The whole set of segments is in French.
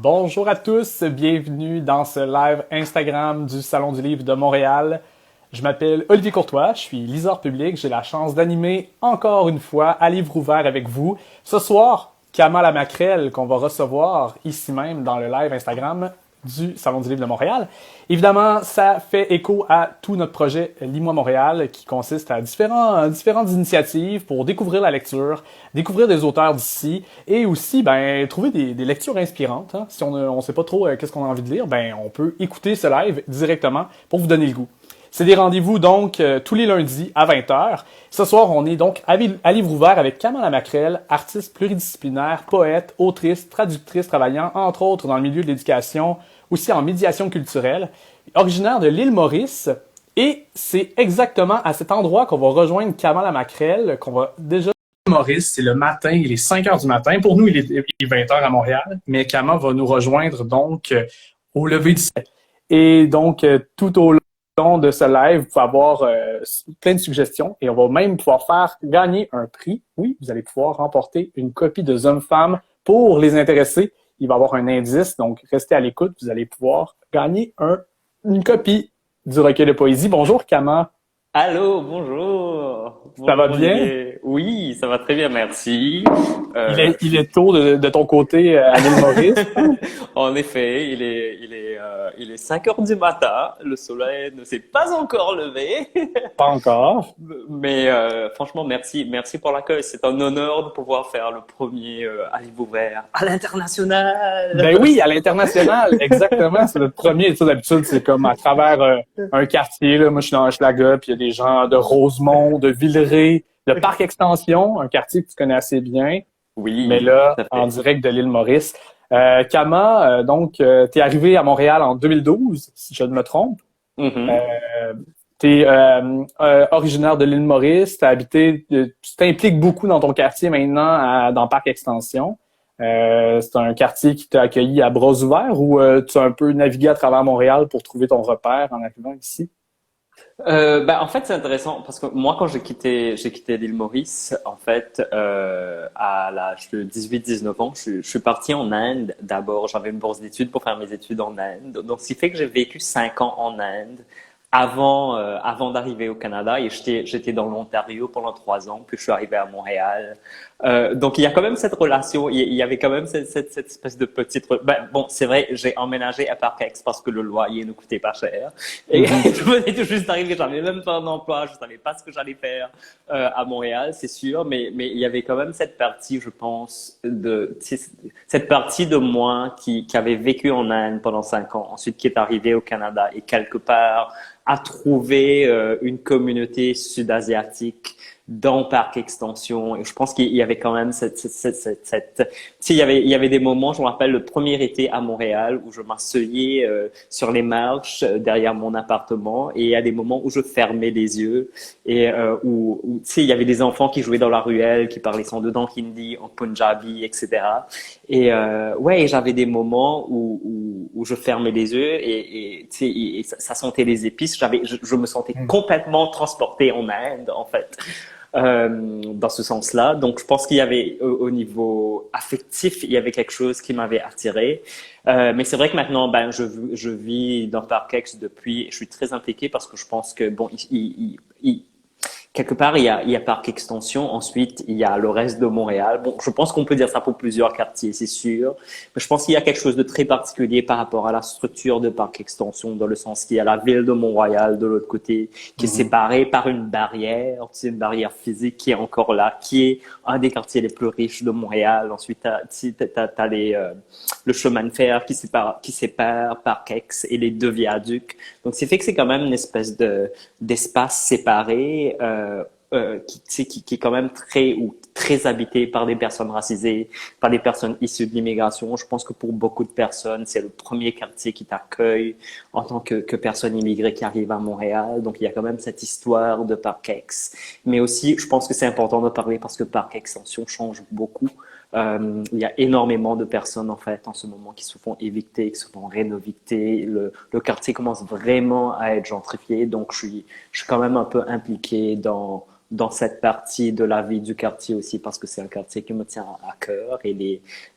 Bonjour à tous, bienvenue dans ce live Instagram du Salon du Livre de Montréal. Je m'appelle Olivier Courtois, je suis liseur public, j'ai la chance d'animer encore une fois à livre ouvert avec vous. Ce soir, Kamala Macrel qu'on va recevoir ici même dans le live Instagram du Salon du Livre de Montréal. Évidemment, ça fait écho à tout notre projet Lis-moi Montréal qui consiste à différentes initiatives pour découvrir la lecture, découvrir des auteurs d'ici et aussi trouver des lectures inspirantes. Hein. Si on sait pas trop qu'est-ce qu'on a envie de lire, on peut écouter ce live directement pour vous donner le goût. C'est des rendez-vous donc tous les lundis à 20h. Ce soir, on est donc à livre ouvert avec Kamala Macrel, artiste pluridisciplinaire, poète, autrice, traductrice travaillant entre autres dans le milieu de l'éducation, aussi en médiation culturelle, originaire de l'île Maurice. Et c'est exactement à cet endroit qu'on va rejoindre Kamala Macrel, qu'on va déjà... Maurice, c'est le matin, il est 5h du matin. Pour nous, il est 20h à Montréal, mais Kamala va nous rejoindre donc au lever du soleil. Et donc, tout au long de ce live, vous pouvez avoir plein de suggestions et on va même pouvoir faire gagner un prix. Oui, vous allez pouvoir remporter une copie de Hommes-Femmes pour les intéressés. Il va y avoir un indice, donc restez à l'écoute. Vous allez pouvoir gagner une copie du recueil de poésie. Bonjour, Kama. Allô, bonjour. Ça va Bonjour bien? Olivier. Oui, ça va très bien, merci. Il est tôt de ton côté à l'île Maurice. En effet, il est 5 heures du matin. Le soleil ne s'est pas encore levé. Pas encore. Mais franchement, merci pour l'accueil. C'est un honneur de pouvoir faire le premier à livre ouvert à l'international. Ben oui, à l'international, exactement. C'est notre premier. Ça, d'habitude, c'est comme à travers un quartier. Là. Moi, je suis dans Hochelaga, puis il y a des gens de Rosemont, de Villeray, de Parc Extension, un quartier que tu connais assez bien. Mais Oui, là, tout à en fait. direct de l'île Maurice. Kama, t'es arrivé à Montréal en 2012, si je ne me trompe. Mhm. Euh, T'es originaire de l'île Maurice, tu t'impliques beaucoup dans ton quartier maintenant, dans Parc Extension. C'est un quartier qui t'a accueilli à bras ouverts ou tu as un peu navigué à travers Montréal pour trouver ton repère en arrivant ici? En fait, c'est intéressant parce que moi, quand j'ai quitté l'île Maurice, en fait, à l'âge de 18-19 ans, je suis parti en Inde. D'abord, j'avais une bourse d'études pour faire mes études en Inde. Donc, ce qui fait que j'ai vécu 5 ans en Inde avant d'arriver au Canada. Et j'étais dans l'Ontario pendant 3 ans, puis je suis arrivé à Montréal. Donc, il y a quand même cette relation. Il y avait quand même cette espèce de petite. Bon, c'est vrai, j'ai emménagé à Parkex parce que le loyer ne coûtait pas cher. Et Mhm. je venais tout juste d'arriver, j'avais même pas un emploi, je savais pas ce que j'allais faire à Montréal, c'est sûr, mais il y avait quand même cette partie, je pense, cette partie de moi qui avait vécu en Inde pendant 5 ans, ensuite qui est arrivé au Canada et quelque part a trouvé une communauté sud-asiatique dans Parc Extension. Et je pense qu'il y avait quand même tu sais, il y avait des moments, je me rappelle le premier été à Montréal où je m'asseyais sur les marches derrière mon appartement et il y a des moments où je fermais les yeux et tu sais, il y avait des enfants qui jouaient dans la ruelle, qui parlaient sans dedans hindi, en punjabi, etc. Et ouais, j'avais des moments où je fermais les yeux tu sais, et ça sentait les épices. Je me sentais complètement transporté en Inde, en fait dans ce sens-là. Donc, je pense qu'il y avait, au niveau affectif, il y avait quelque chose qui m'avait attiré. Mais c'est vrai que maintenant, je vis dans Parkex depuis, je suis très impliqué parce que je pense que, bon, quelque part, il y a Parc Extension. Ensuite, il y a le reste de Montréal. Bon, je pense qu'on peut dire ça pour plusieurs quartiers, c'est sûr. Mais je pense qu'il y a quelque chose de très particulier par rapport à la structure de Parc Extension, dans le sens qu'il y a la ville de Mont-Royal de l'autre côté, qui est Mhm. séparée par une barrière, c'est une barrière physique qui est encore là, qui est un des quartiers les plus riches de Montréal. Ensuite, t'as le chemin de fer qui sépare Parc-Ex et les deux viaducs. Donc, c'est fait que c'est quand même une espèce d'espace séparé qui est quand même très habité par des personnes racisées, par des personnes issues de l'immigration. Je pense que pour beaucoup de personnes, c'est le premier quartier qui t'accueille en tant que personne immigrée qui arrive à Montréal. Donc, il y a quand même cette histoire de Parc-Ex. Mais aussi, je pense que c'est important de parler parce que Parc-Extension change beaucoup. Il y a énormément de personnes en fait en ce moment qui se font évicter, qui se font rénovicter. Le quartier commence vraiment à être gentrifié, donc je suis quand même un peu impliqué dans cette partie de la vie du quartier aussi, parce que c'est un quartier qui me tient à cœur et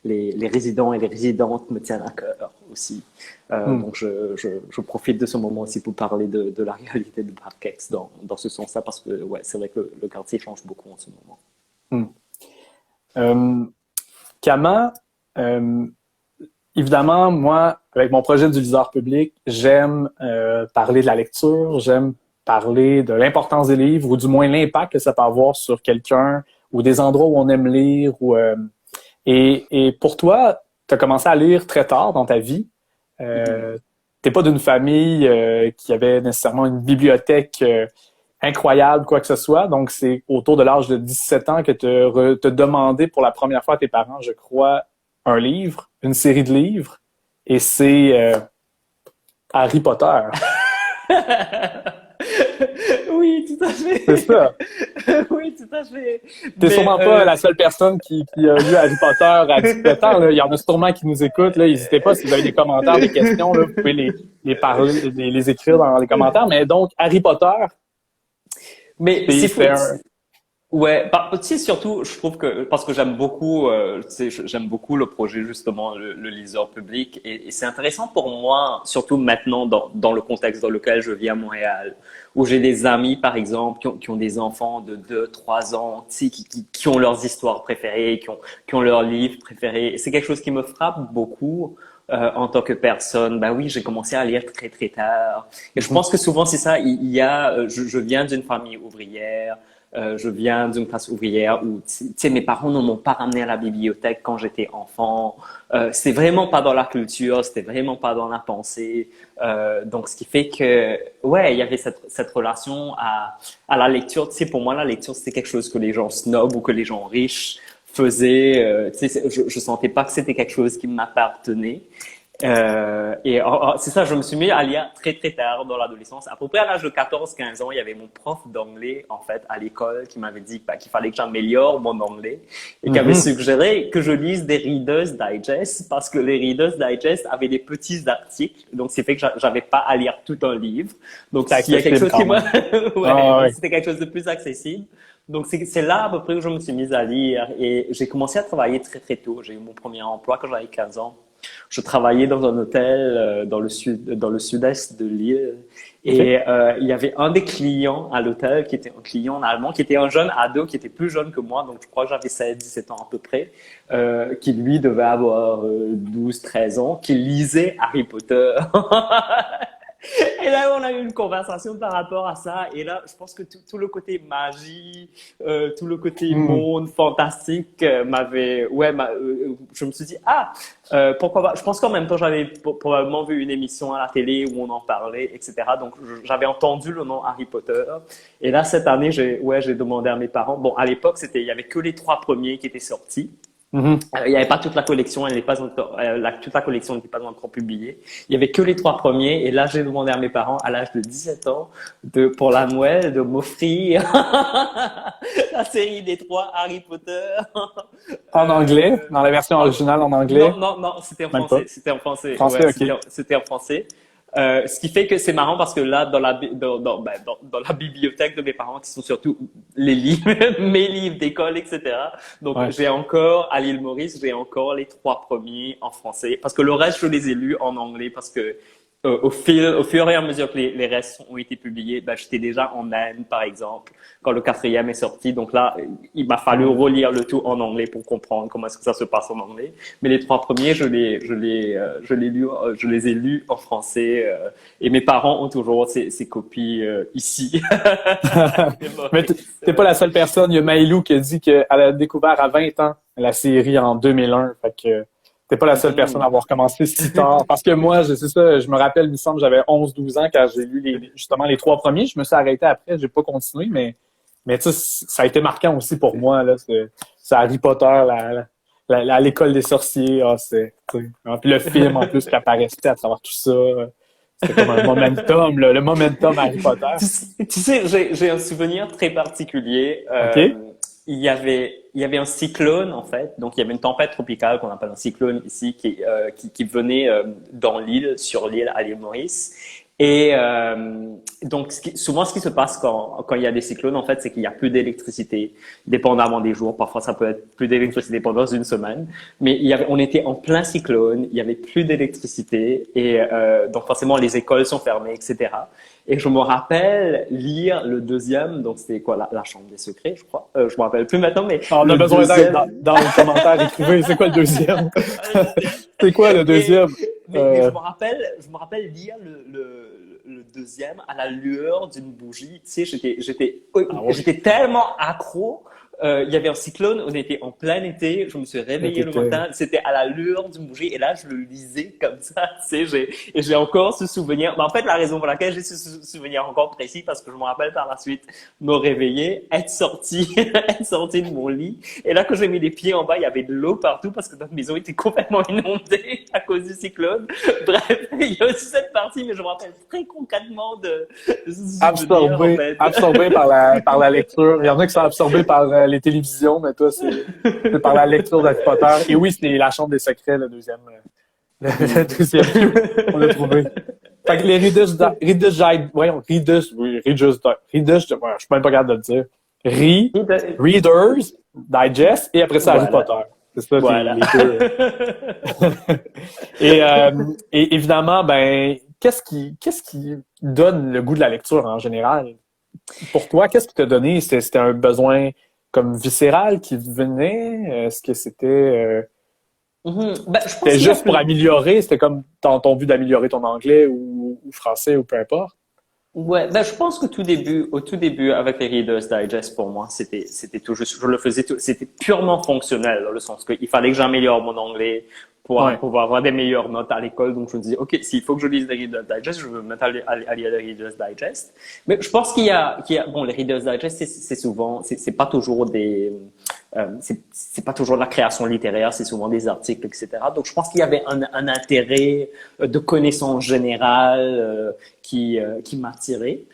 les résidents et les résidentes me tiennent à cœur aussi. Hmm. Donc, je profite de ce moment aussi pour parler de la réalité de Parkex dans ce sens-là, parce que ouais, c'est vrai que le quartier change beaucoup en ce moment. Hmm. Euh, Kama, euh, évidemment, moi, avec mon projet du liseur public, j'aime parler de la lecture, j'aime parler de l'importance des livres, ou du moins l'impact que ça peut avoir sur quelqu'un, ou des endroits où on aime lire. Et pour toi, tu as commencé à lire très tard dans ta vie. Mhm. T'es pas d'une famille qui avait nécessairement une bibliothèque incroyable, quoi que ce soit. Donc, c'est autour de l'âge de 17 ans que te demandé pour la première fois à tes parents, je crois, un livre, une série de livres. Et c'est Harry Potter. Oui, tout à C'est fait. ça. Oui, tout à fait. T'es Mais sûrement pas la seule personne qui a lu Harry Potter à 17 ans. Là. Il y en a sûrement qui nous écoutent. Là. N'hésitez pas, si vous avez des commentaires, des questions, là, vous pouvez les parler, les écrire dans les commentaires. Mais donc, Harry Potter, mais c'est fou. c'est un... Ouais, tu sais, surtout, je trouve que parce que j'aime beaucoup, tu sais, j'aime beaucoup le projet justement, le liseur public, et c'est intéressant pour moi, surtout maintenant dans le contexte dans lequel je vis à Montréal, où j'ai des amis par exemple qui ont des enfants de 2, 3 ans, tu sais, qui ont leurs histoires préférées, qui ont leurs livres préférés. Et c'est quelque chose qui me frappe beaucoup. En tant que personne, ben oui, j'ai commencé à lire très très tard. Et je Mhm. pense que souvent c'est ça. Il y a, je viens d'une famille ouvrière. Je viens d'une classe ouvrière où, tu sais, mes parents ne m'ont pas ramené à la bibliothèque quand j'étais enfant. C'était vraiment pas dans la culture, c'était vraiment pas dans la pensée. Donc, ce qui fait que, ouais, il y avait cette relation à la lecture. Tu sais, pour moi, la lecture, c'était quelque chose que les gens snobs ou que les gens riches faisaient. Tu sais, je sentais pas que c'était quelque chose qui m'appartenait. C'est ça, je me suis mis à lire très très tard dans l'adolescence. À peu près à l'âge de 14, 15 ans, il y avait mon prof d'anglais en fait à l'école qui m'avait dit qu'il fallait que j'améliore mon anglais et qui avait Mhm. suggéré que je lise des Reader's Digest parce que les Reader's Digest avaient des petits articles, donc c'est fait que j'avais pas à lire tout un livre. Donc C'est s'il y a quelque accessible chose qui quand m'a, même. ouais, Ah, donc ouais. c'était quelque chose de plus accessible. Donc c'est là à peu près que je me suis mise à lire et j'ai commencé à travailler très très tôt. J'ai eu mon premier emploi quand j'avais 15 ans. Je travaillais dans un hôtel dans le sud-est de l'île. OK. Et il y avait un des clients à l'hôtel qui était un client allemand, qui était un jeune ado, qui était plus jeune que moi, donc je crois que j'avais 16, 17 ans à peu près, qui lui devait avoir 12, 13 ans, qui lisait Harry Potter. Et là, on a eu une conversation par rapport à ça. Et là, je pense que tout le côté magie, tout le côté Hmm. monde fantastique je me suis dit, pourquoi pas. Je pense qu'en même temps, j'avais probablement vu une émission à la télé où on en parlait, etc. Donc, j'avais entendu le nom Harry Potter. Et là, cette année, j'ai demandé à mes parents. Bon, à l'époque, il y avait que les 3 premiers qui étaient sortis. Mhm. Il n'y avait pas toute la collection, elle n'est pas encore, toute la collection n'était pas encore publiée. Il y avait que les 3 premiers, et là j'ai demandé à mes parents à l'âge de 17 ans pour la Noël de m'offrir la série des 3 Harry Potter. En anglais, Euh, dans la version en- originale en non, anglais, non, non, c'était en même pas. français, c'était en français, ouais, Français, OK. c'était en français. Ce qui fait que c'est marrant parce que là, dans la bibliothèque de mes parents, qui sont surtout les livres, mes livres d'école, etc. Donc, Ouais. j'ai encore, à l'île Maurice, j'ai encore les 3 premiers en français. Parce que le reste, je les ai lus en anglais parce que au fur et à mesure que les restes ont été publiés, ben, j'étais déjà en Inde, par exemple, quand le quatrième est sorti. Donc là, il m'a fallu Hmm. relire le tout en anglais pour comprendre comment est-ce que ça se passe en anglais. Mais les 3 premiers, je les ai lus en français. Et mes parents ont toujours ces copies ici. Les Mais Maurice, t'es pas ouais. la seule personne. Il y a Maïlou qui a dit qu'elle a découvert à 20 ans la série en 2001. Fait que t'es pas la seule personne à Mhm. avoir commencé si tard. Parce que moi, c'est ça, je me rappelle, il me semble, j'avais 11, 12 ans quand j'ai lu justement les 3 premiers. Je me suis arrêté après, j'ai pas continué, mais tu sais, ça a été marquant aussi pour moi, là. C'est Harry Potter, l'école des sorciers. Ah, tu sais. Ah, puis le film, en plus, qui apparaissait à travers tout ça. C'était comme un momentum, là, le momentum Harry Potter. Tu sais, j'ai un souvenir très particulier. OK? Il y avait un cyclone en fait, donc il y avait une tempête tropicale qu'on appelle un cyclone ici qui venait dans l'île, sur l'île à l'île Maurice. Et donc, souvent, ce qui se passe quand il y a des cyclones, en fait, c'est qu'il y a plus d'électricité, dépendamment des jours. Parfois, ça peut être plus d'électricité pendant une semaine. Mais on était en plein cyclone, il y avait plus d'électricité, et donc forcément, les écoles sont fermées, etc. Et je me rappelle lire le deuxième, donc c'était quoi, la Chambre des secrets, je crois. Je me rappelle plus maintenant, mais Alors, on a le besoin d'aide deuxième. dans les commentaires. Écrivez, c'est quoi le deuxième? C'est quoi le deuxième? Mais je me rappelle lire le deuxième à la lueur d'une bougie. Tu sais, Ah ouais. j'étais tellement accro. Il y avait un cyclone, on était en plein été, je me suis réveillé le matin, c'était à la lueur d'une bougie, et là, je le lisais comme ça, tu sais, et j'ai encore ce souvenir. Mais en fait, la raison pour laquelle j'ai ce souvenir encore précis, parce que je me rappelle par la suite me réveiller, être sorti, être sorti de mon lit, et là, quand j'ai mis les pieds en bas, il y avait de l'eau partout, parce que notre maison était complètement inondée à cause du cyclone. Bref, il y a aussi cette partie, mais je me rappelle très concrètement de ce souvenir, en fait. Absorbé par la lecture. Il y en a qui sont absorbés par les télévisions, mais toi, c'est par la lecture d'Harry Potter. Et oui, c'était La Chambre des secrets, le deuxième. Le deuxième film, on l'a trouvé. Fait que les je suis même pas capable de le dire. Readers Digest, et après ça, Harry Voilà. Potter. C'est ça, Voilà. les deux. Et évidemment, ben, qu'est-ce qui donne le goût de la lecture en général? Pour toi, qu'est-ce qui t'a donné? C'était un besoin comme viscéral qui venait? Est-ce que Ben, je pense c'était qu'il y a juste pour améliorer? C'était comme ton but d'améliorer ton anglais ou français ou peu importe? Ouais, ben je pense que au tout début, avec les Reader's Digest, pour moi, c'était tout juste, je le faisais tout, c'était purement fonctionnel, dans le sens qu'il fallait que j'améliore mon anglais pour Ouais. pouvoir avoir des meilleures notes à l'école. Donc, je me disais, OK, s'il faut que je lise les Reader's Digest, je veux me mettre à lire les Reader's Digest. Mais je pense bon, les Reader's Digest, c'est souvent, c'est pas toujours c'est pas toujours de la création littéraire, c'est souvent des articles, etc. Donc, je pense qu'il y avait un intérêt de connaissance générale qui m'a attiré.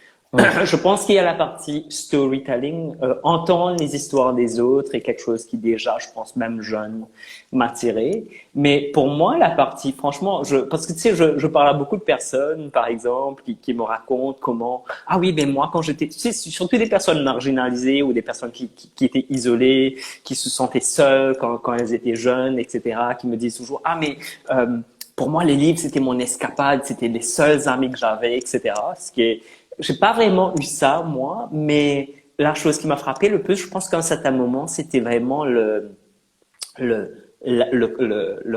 Je pense qu'il y a la partie storytelling, entendre les histoires des autres est quelque chose qui déjà, je pense même jeune, m'a attiré. Mais pour moi, la partie, franchement, parce que tu sais, je parle à beaucoup de personnes, par exemple, qui me racontent comment, ah oui, mais moi, quand j'étais, tu sais, surtout des personnes marginalisées ou des personnes qui étaient isolées, qui se sentaient seules quand elles étaient jeunes, etc., qui me disent toujours, ah mais pour moi, les livres, c'était mon escapade, c'était les seuls amis que j'avais, etc. Ce qui est, j'ai pas vraiment eu ça, moi, mais la chose qui m'a frappé le plus, je pense qu'à un certain moment, c'était vraiment le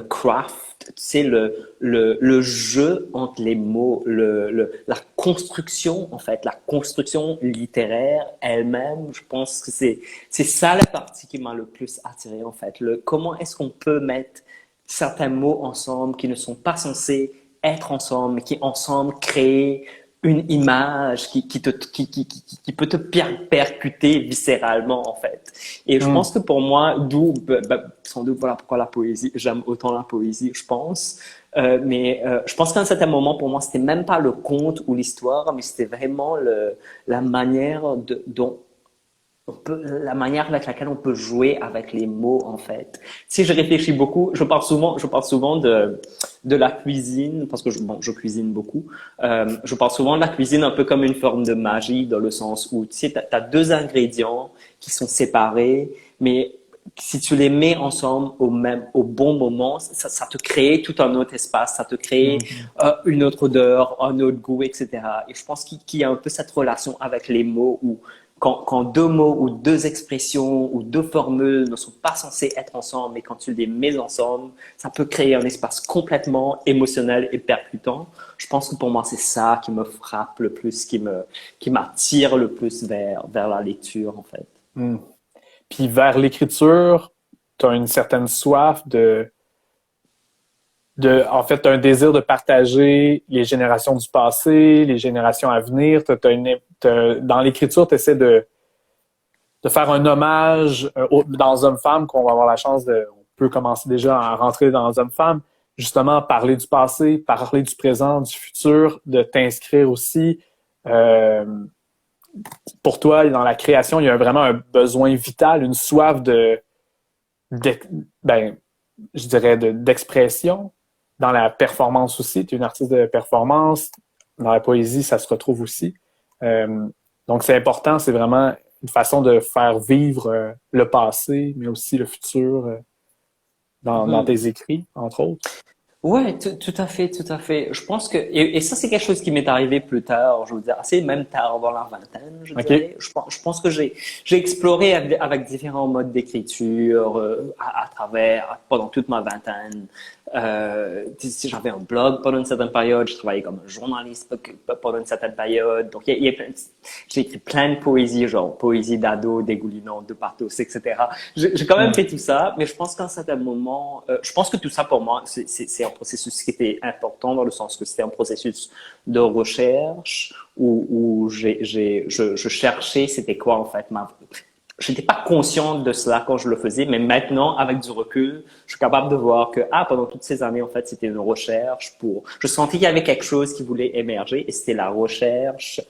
craft, tu sais, le jeu entre les mots, la construction, en fait, la construction littéraire elle-même, je pense que c'est ça la partie qui m'a le plus attiré, en fait. Comment est-ce qu'on peut mettre certains mots ensemble qui ne sont pas censés être ensemble, mais qui ensemble créent une image qui peut te percuter viscéralement, en fait. Et je pense que pour moi, sans doute, voilà pourquoi la poésie, j'aime autant la poésie, je pense. Mais je pense qu'à un certain moment, pour moi, c'était même pas le conte ou l'histoire, mais c'était vraiment la manière dont la manière avec laquelle on peut jouer avec les mots, en fait. Si je réfléchis beaucoup, je parle souvent de la cuisine, parce que je cuisine beaucoup. Je parle souvent de la cuisine un peu comme une forme de magie, dans le sens où, tu sais, t'as deux ingrédients qui sont séparés, mais si tu les mets ensemble au bon moment, ça te crée tout un autre espace, ça te crée une autre odeur, un autre goût, etc. Et je pense qu'il y a un peu cette relation avec les mots où quand deux mots ou deux expressions ou deux formules ne sont pas censées être ensemble, mais quand tu les mets ensemble, ça peut créer un espace complètement émotionnel et percutant. Je pense que pour moi, c'est ça qui me frappe le plus, qui m'attire le plus vers la lecture, en fait. Mm. Puis vers l'écriture, tu as une certaine soif en fait, un désir de partager les générations du passé, les générations à venir. Dans l'écriture, tu essaies de faire un hommage dans Homme-Femme, qu'on va avoir la chance on peut commencer déjà à rentrer dans Homme-Femme, justement parler du passé, parler du présent, du futur, de t'inscrire aussi. Pour toi, dans la création, il y a vraiment un besoin vital, une soif je dirais d'expression. Dans la performance aussi, tu es une artiste de performance. dans la poésie, ça se retrouve aussi. Donc, c'est important, c'est vraiment une façon de faire vivre le passé, mais aussi le futur dans tes écrits, entre autres. Ouais, tout à fait, tout à fait. Je pense que, et ça, c'est quelque chose qui m'est arrivé plus tard, je veux dire, assez même tard dans la vingtaine, je OK. dirais. Je pense que j'ai exploré avec différents modes d'écriture pendant toute ma vingtaine. J'avais un blog pendant une certaine période, je travaillais comme journaliste pendant une certaine période. Donc, il y a j'ai écrit plein de poésie, genre poésie d'ado, dégoulinante, de pathos, etc. J'ai quand même fait tout ça, mais je pense qu'à un certain moment, je pense que tout ça pour moi, c'est un processus qui était important dans le sens que c'était un processus de recherche où je cherchais c'était quoi en fait je n'étais pas consciente de cela quand je le faisais, mais maintenant, avec du recul, je suis capable de voir que, pendant toutes ces années, en fait, c'était une recherche je sentais qu'il y avait quelque chose qui voulait émerger et c'était la recherche,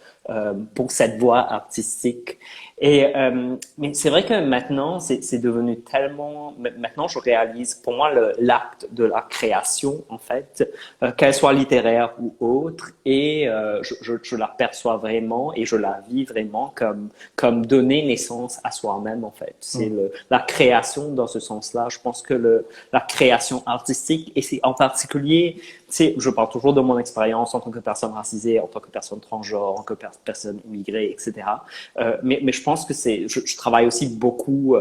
pour cette voie artistique. Mais c'est vrai que maintenant, c'est devenu tellement, maintenant, je réalise, pour moi, l'acte de la création, en fait, qu'elle soit littéraire ou autre, et je la perçois vraiment et je la vis vraiment comme donner naissance à soi-même, en fait. C'est la création dans ce sens-là. Je pense que la création artistique, et c'est en particulier, tu sais, je parle toujours de mon expérience en tant que personne racisée, en tant que personne transgenre, en tant que personne immigrée, etc. Mais je pense que je travaille aussi beaucoup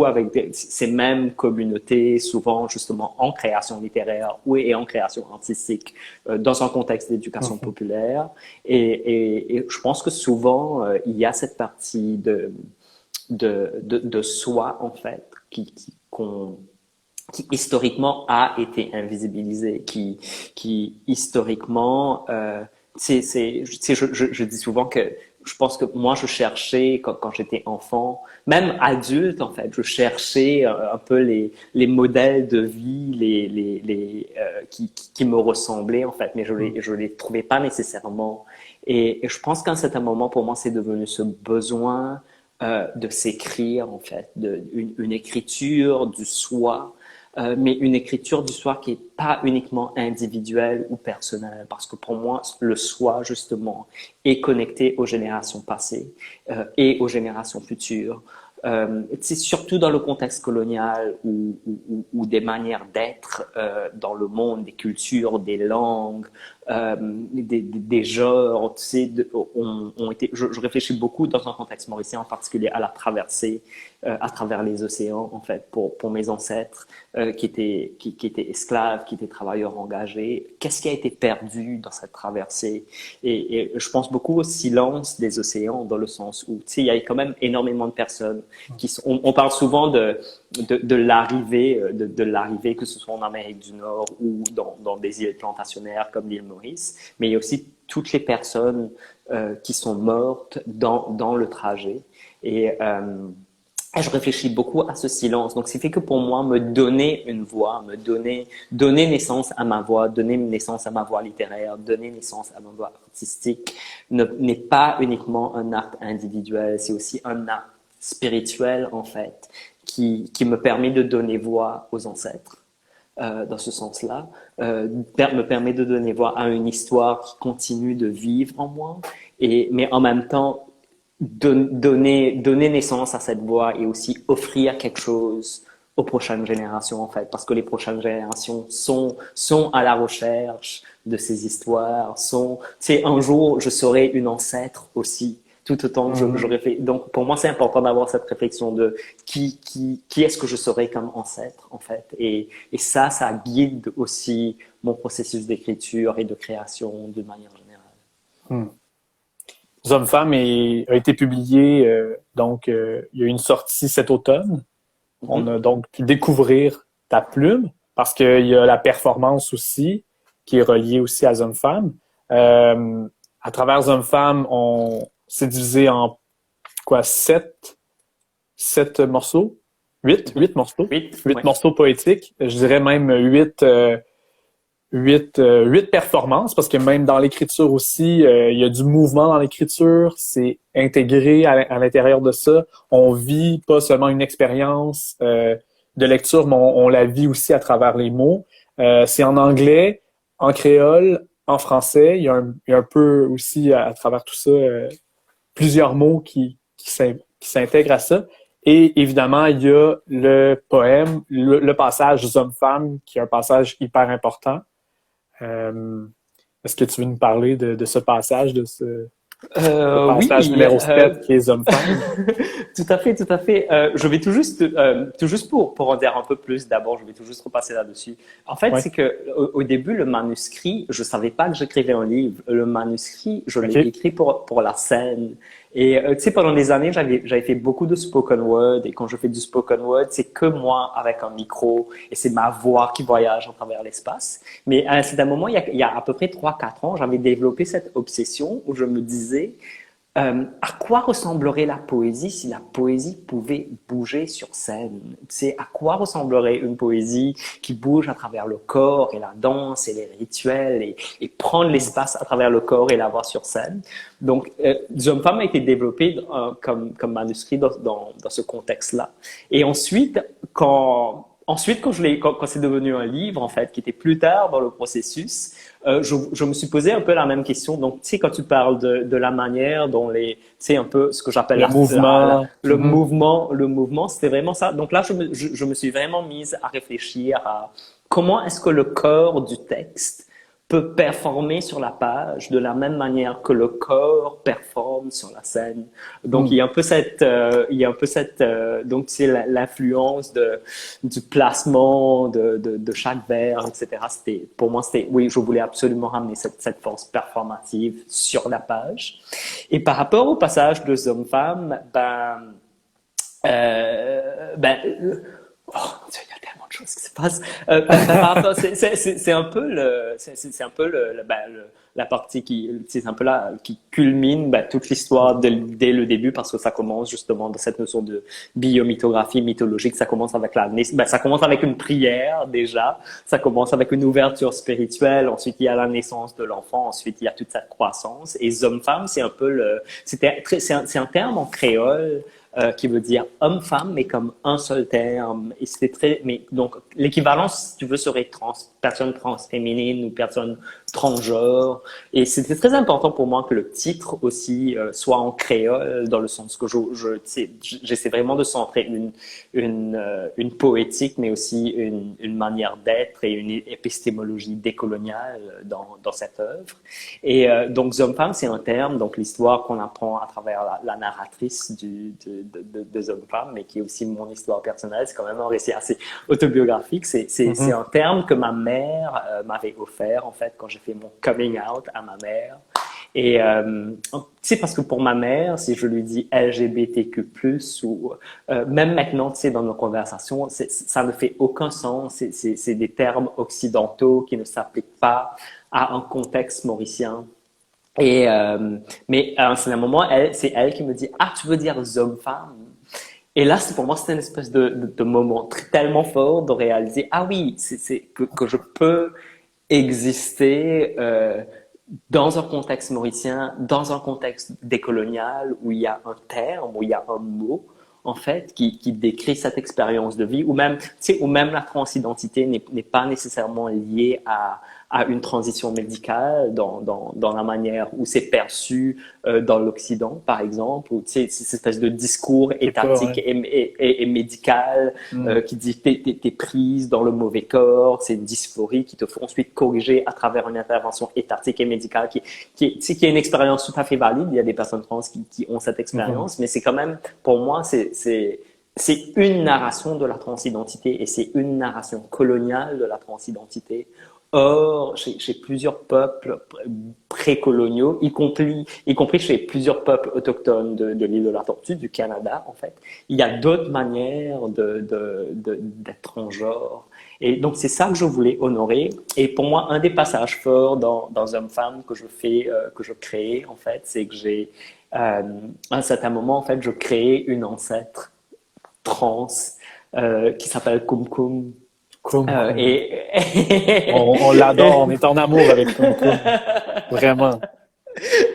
avec ces mêmes communautés, souvent justement en création littéraire et en création artistique, dans un contexte d'éducation populaire. Et je pense que souvent, il y a cette partie de soi, en fait, qui historiquement a été invisibilisée, qui historiquement, je dis souvent que je pense que moi je cherchais quand j'étais enfant, même adulte en fait, je cherchais un peu les modèles de vie, qui me ressemblaient en fait, mais je les trouvais pas nécessairement. Et je pense qu'à un certain moment pour moi c'est devenu ce besoin de s'écrire en fait, une écriture du soi, mais une écriture du soi qui est pas uniquement individuelle ou personnelle, parce que pour moi le soi justement est connecté aux générations passées et aux générations futures. C'est surtout dans le contexte colonial où des manières d'être dans le monde, des cultures, des langues, des genres, tu sais, ont été. Je réfléchis beaucoup dans un contexte mauricien, en particulier à la traversée à travers les océans, en fait, pour mes ancêtres qui étaient esclaves, qui étaient travailleurs engagés. Qu'est-ce qui a été perdu dans cette traversée? Et je pense beaucoup au silence des océans, dans le sens où, tu sais, il y a quand même énormément de personnes on parle souvent de l'arrivée, que ce soit en Amérique du Nord ou dans des îles plantationnaires comme l'île Maurice, mais il y a aussi toutes les personnes qui sont mortes dans le trajet. Et je réfléchis beaucoup à ce silence. Donc, c'est fait que pour moi, me donner une voix, donner naissance à ma voix, donner naissance à ma voix littéraire, donner naissance à ma voix artistique, n'est pas uniquement un acte individuel, c'est aussi un acte spirituel, en fait, qui me permet de donner voix aux ancêtres. Dans ce sens-là, me permet de donner voix à une histoire qui continue de vivre en moi, mais en même temps, donner naissance à cette voix et aussi offrir quelque chose aux prochaines générations, en fait, parce que les prochaines générations sont à la recherche de ces histoires, un jour, je serai une ancêtre aussi, tout autant que je réfléchis. Donc, pour moi, c'est important d'avoir cette réflexion de qui est-ce que je serai comme ancêtre, en fait. Et ça guide aussi mon processus d'écriture et de création d'une manière générale. Hommes-Femmes a été publié, donc il y a eu une sortie cet automne. On a donc pu découvrir ta plume, parce qu'il y a la performance aussi, qui est reliée aussi à Hommes-Femmes. À travers Hommes-Femmes, on s'est divisé en sept morceaux? Huit morceaux? Huit morceaux poétiques. Je dirais même huit performances, parce que même dans l'écriture aussi, il y a du mouvement dans l'écriture, c'est intégré à l'intérieur de ça. On vit pas seulement une expérience de lecture, mais on la vit aussi à travers les mots. C'est en anglais, en créole, en français. Il y a un peu aussi, à travers tout ça, plusieurs mots qui s'intègrent à ça. Et évidemment, il y a le poème, le passage homme-femme, qui est un passage hyper important. Est-ce que tu veux nous parler de ce passage, le passage Oui, numéro 7 qui est homme-femme? tout à fait, tout à fait. Je vais tout juste pour en dire un peu plus d'abord, je vais tout juste repasser là-dessus. En fait, Ouais. c'est que au début, le manuscrit, je savais pas que j'écrivais un livre. Le manuscrit, je l'ai OK. écrit pour la scène. Et tu sais, pendant des années, j'avais fait beaucoup de spoken word. Et quand je fais du spoken word, c'est que moi avec un micro et c'est ma voix qui voyage à travers l'espace. Mais à un certain moment, il y a à peu près 3 4 ans, j'avais développé cette obsession où je me disais, à quoi ressemblerait la poésie si la poésie pouvait bouger sur scène? C'est à quoi ressemblerait une poésie qui bouge à travers le corps et la danse et les rituels et prendre l'espace à travers le corps et l'avoir sur scène? Donc, Jeune Femme a été développé comme manuscrit dans ce contexte-là. Et ensuite, quand c'est devenu un livre, en fait, qui était plus tard dans le processus, je me suis posé un peu la même question. Donc, tu sais, quand tu parles de la manière dont tu sais, un peu ce que j'appelle Le mouvement. le mouvement, c'était vraiment ça. Donc là, je me suis vraiment mise à réfléchir à comment est-ce que le corps du texte peut performer sur la page de la même manière que le corps performe sur la scène. Donc il y a un peu donc c'est l'influence du placement de chaque vers, etc. Pour moi, oui, je voulais absolument ramener cette force performative sur la page. Et par rapport au passage de homme-femme, oh mon Dieu, il y a tellement de choses qui se passent. C'est un peu la partie c'est un peu là, qui culmine toute l'histoire dès le début parce que ça commence justement dans cette notion de biomythographie mythologique. Ça commence avec ça commence avec une prière déjà. Ça commence avec une ouverture spirituelle. Ensuite, il y a la naissance de l'enfant. Ensuite, il y a toute cette croissance. Et homme-femme, c'est un peu c'est un terme en créole qui veut dire homme-femme, mais comme un seul terme. Et mais donc, l'équivalence, si tu veux, serait personne transféminine ou personne transgenre. Et c'était très important pour moi que le titre aussi soit en créole, dans le sens que j'essaie vraiment de centrer une poétique, mais aussi une manière d'être et une épistémologie décoloniale dans cette œuvre. Et donc, homme-femme, c'est un terme, donc l'histoire qu'on apprend à travers la narratrice de hommes-femmes, mais qui est aussi mon histoire personnelle. C'est quand même un récit assez autobiographique. C'est un terme que ma mère m'avait offert, en fait, quand j'ai fait mon coming out à ma mère. Et c'est parce que pour ma mère, si je lui dis LGBTQ+, ou même maintenant, tu sais, dans nos conversations, ça ne fait aucun sens. C'est des termes occidentaux qui ne s'appliquent pas à un contexte mauricien. Et mais à un certain moment, c'est elle qui me dit, ah, tu veux dire homme-femme? Et là, pour moi, c'était une espèce de moment tellement fort de réaliser, ah oui, que je peux exister dans un contexte mauricien, dans un contexte décolonial où il y a un terme, où il y a un mot, en fait, qui décrit cette expérience de vie, ou même, tu sais, où même la transidentité n'est pas nécessairement liée à une transition médicale dans la manière où c'est perçu dans l'Occident, par exemple, ou tu sais, cette espèce de discours étatique et médical qui dit t'es prise dans le mauvais corps, c'est une dysphorie qui te faut ensuite corriger à travers une intervention étatique et médicale qui est une expérience tout à fait valide. Il y a des personnes trans qui ont cette expérience, mais c'est quand même, pour moi, c'est une narration de la transidentité et c'est une narration coloniale de la transidentité. Or, chez plusieurs peuples précoloniaux, y compris chez plusieurs peuples autochtones de l'île de la Tortue, du Canada, en fait, il y a d'autres manières d'être transgenre. Et donc, c'est ça que je voulais honorer. Et pour moi, un des passages forts dans Homme-Femme que je crée, en fait, c'est que à un certain moment, en fait, je crée une ancêtre trans qui s'appelle Kum Kum. On l'adore, on est en amour avec Kum Kum. Vraiment.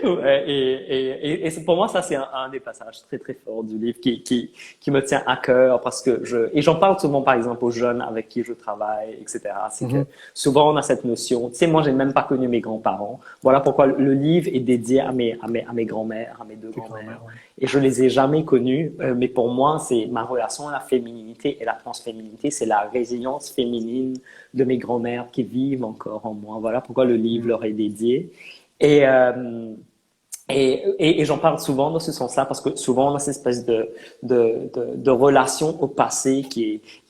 Ouais, pour moi, ça, c'est un des passages très, très forts du livre qui me tient à cœur parce que et j'en parle souvent, par exemple, aux jeunes avec qui je travaille, etc. C'est que Mhm. souvent, on a cette notion, tu sais, moi, j'ai même pas connu mes grands-parents. Voilà pourquoi le livre est dédié à mes grands-mères, à mes deux Tes grands-mères. grands-mères, ouais. Et je les ai jamais connus, mais pour moi, c'est ma relation à la féminité et la transféminité, c'est la résilience féminine de mes grands-mères qui vivent encore en moi. Voilà pourquoi le livre Mhm. leur est dédié. Et, euh, et j'en parle souvent dans ce sens-là parce que souvent on a cette espèce de relation au passé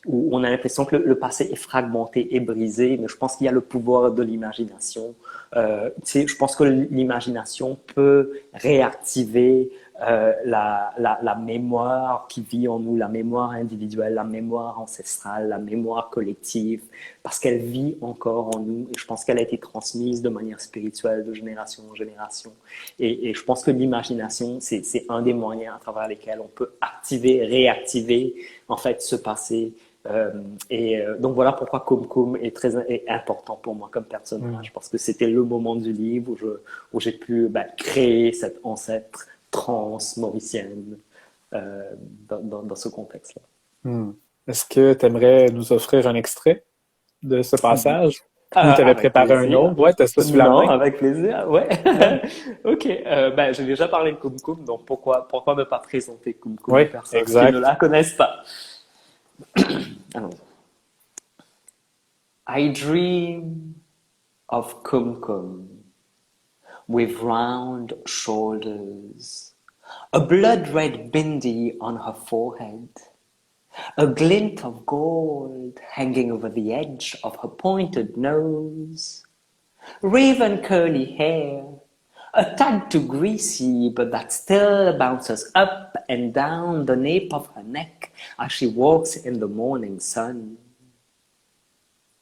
où on a l'impression que le passé est fragmenté et brisé, mais je pense qu'il y a le pouvoir de l'imagination. Tu sais, je pense que l'imagination peut réactiver la mémoire qui vit en nous, la mémoire individuelle, la mémoire ancestrale, la mémoire collective, parce qu'elle vit encore en nous et je pense qu'elle a été transmise de manière spirituelle de génération en génération. Et je pense que l'imagination, c'est un des moyens à travers lesquels on peut activer, réactiver en fait ce passé. Donc voilà pourquoi Kum est est important pour moi comme Mhm. personnage, parce que c'était le moment du livre où j'ai pu créer cet ancêtre trans mauricienne dans ce contexte-là. Mhm. Est-ce que tu aimerais nous offrir un extrait de ce passage? Ou tu avais Avec préparé un plaisir. autre? Ouais, t'as ça sous la main? Non, avec plaisir. Ouais. Ouais. Ok. J'ai déjà parlé de Kum, donc pourquoi ne pas présenter Kum aux Oui, personnes qui ne exact. la connaissent pas? Alors, I dream of Kum with round shoulders, a blood-red bindi on her forehead, a glint of gold hanging over the edge of her pointed nose, raven curly hair, a tad too greasy, but that still bounces up and down the nape of her neck as she walks in the morning sun.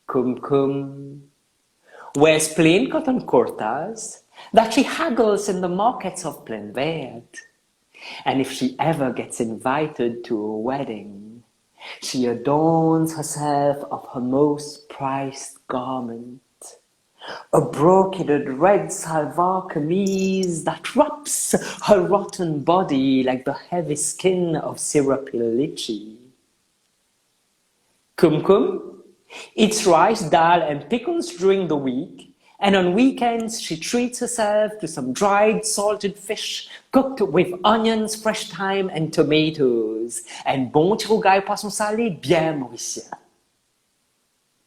Kum wears plain cotton kurtas that she haggles in the markets of Plainverde. And if she ever gets invited to a wedding, she adorns herself of her most prized garment, a brocaded red salwar camise that wraps her rotten body like the heavy skin of syrupy lychee. Kum eats rice, dal, and pickles during the week, and on weekends she treats herself to some dried salted fish cooked with onions, fresh thyme, and tomatoes, and bon tirougaille poisson salé bien mauricien.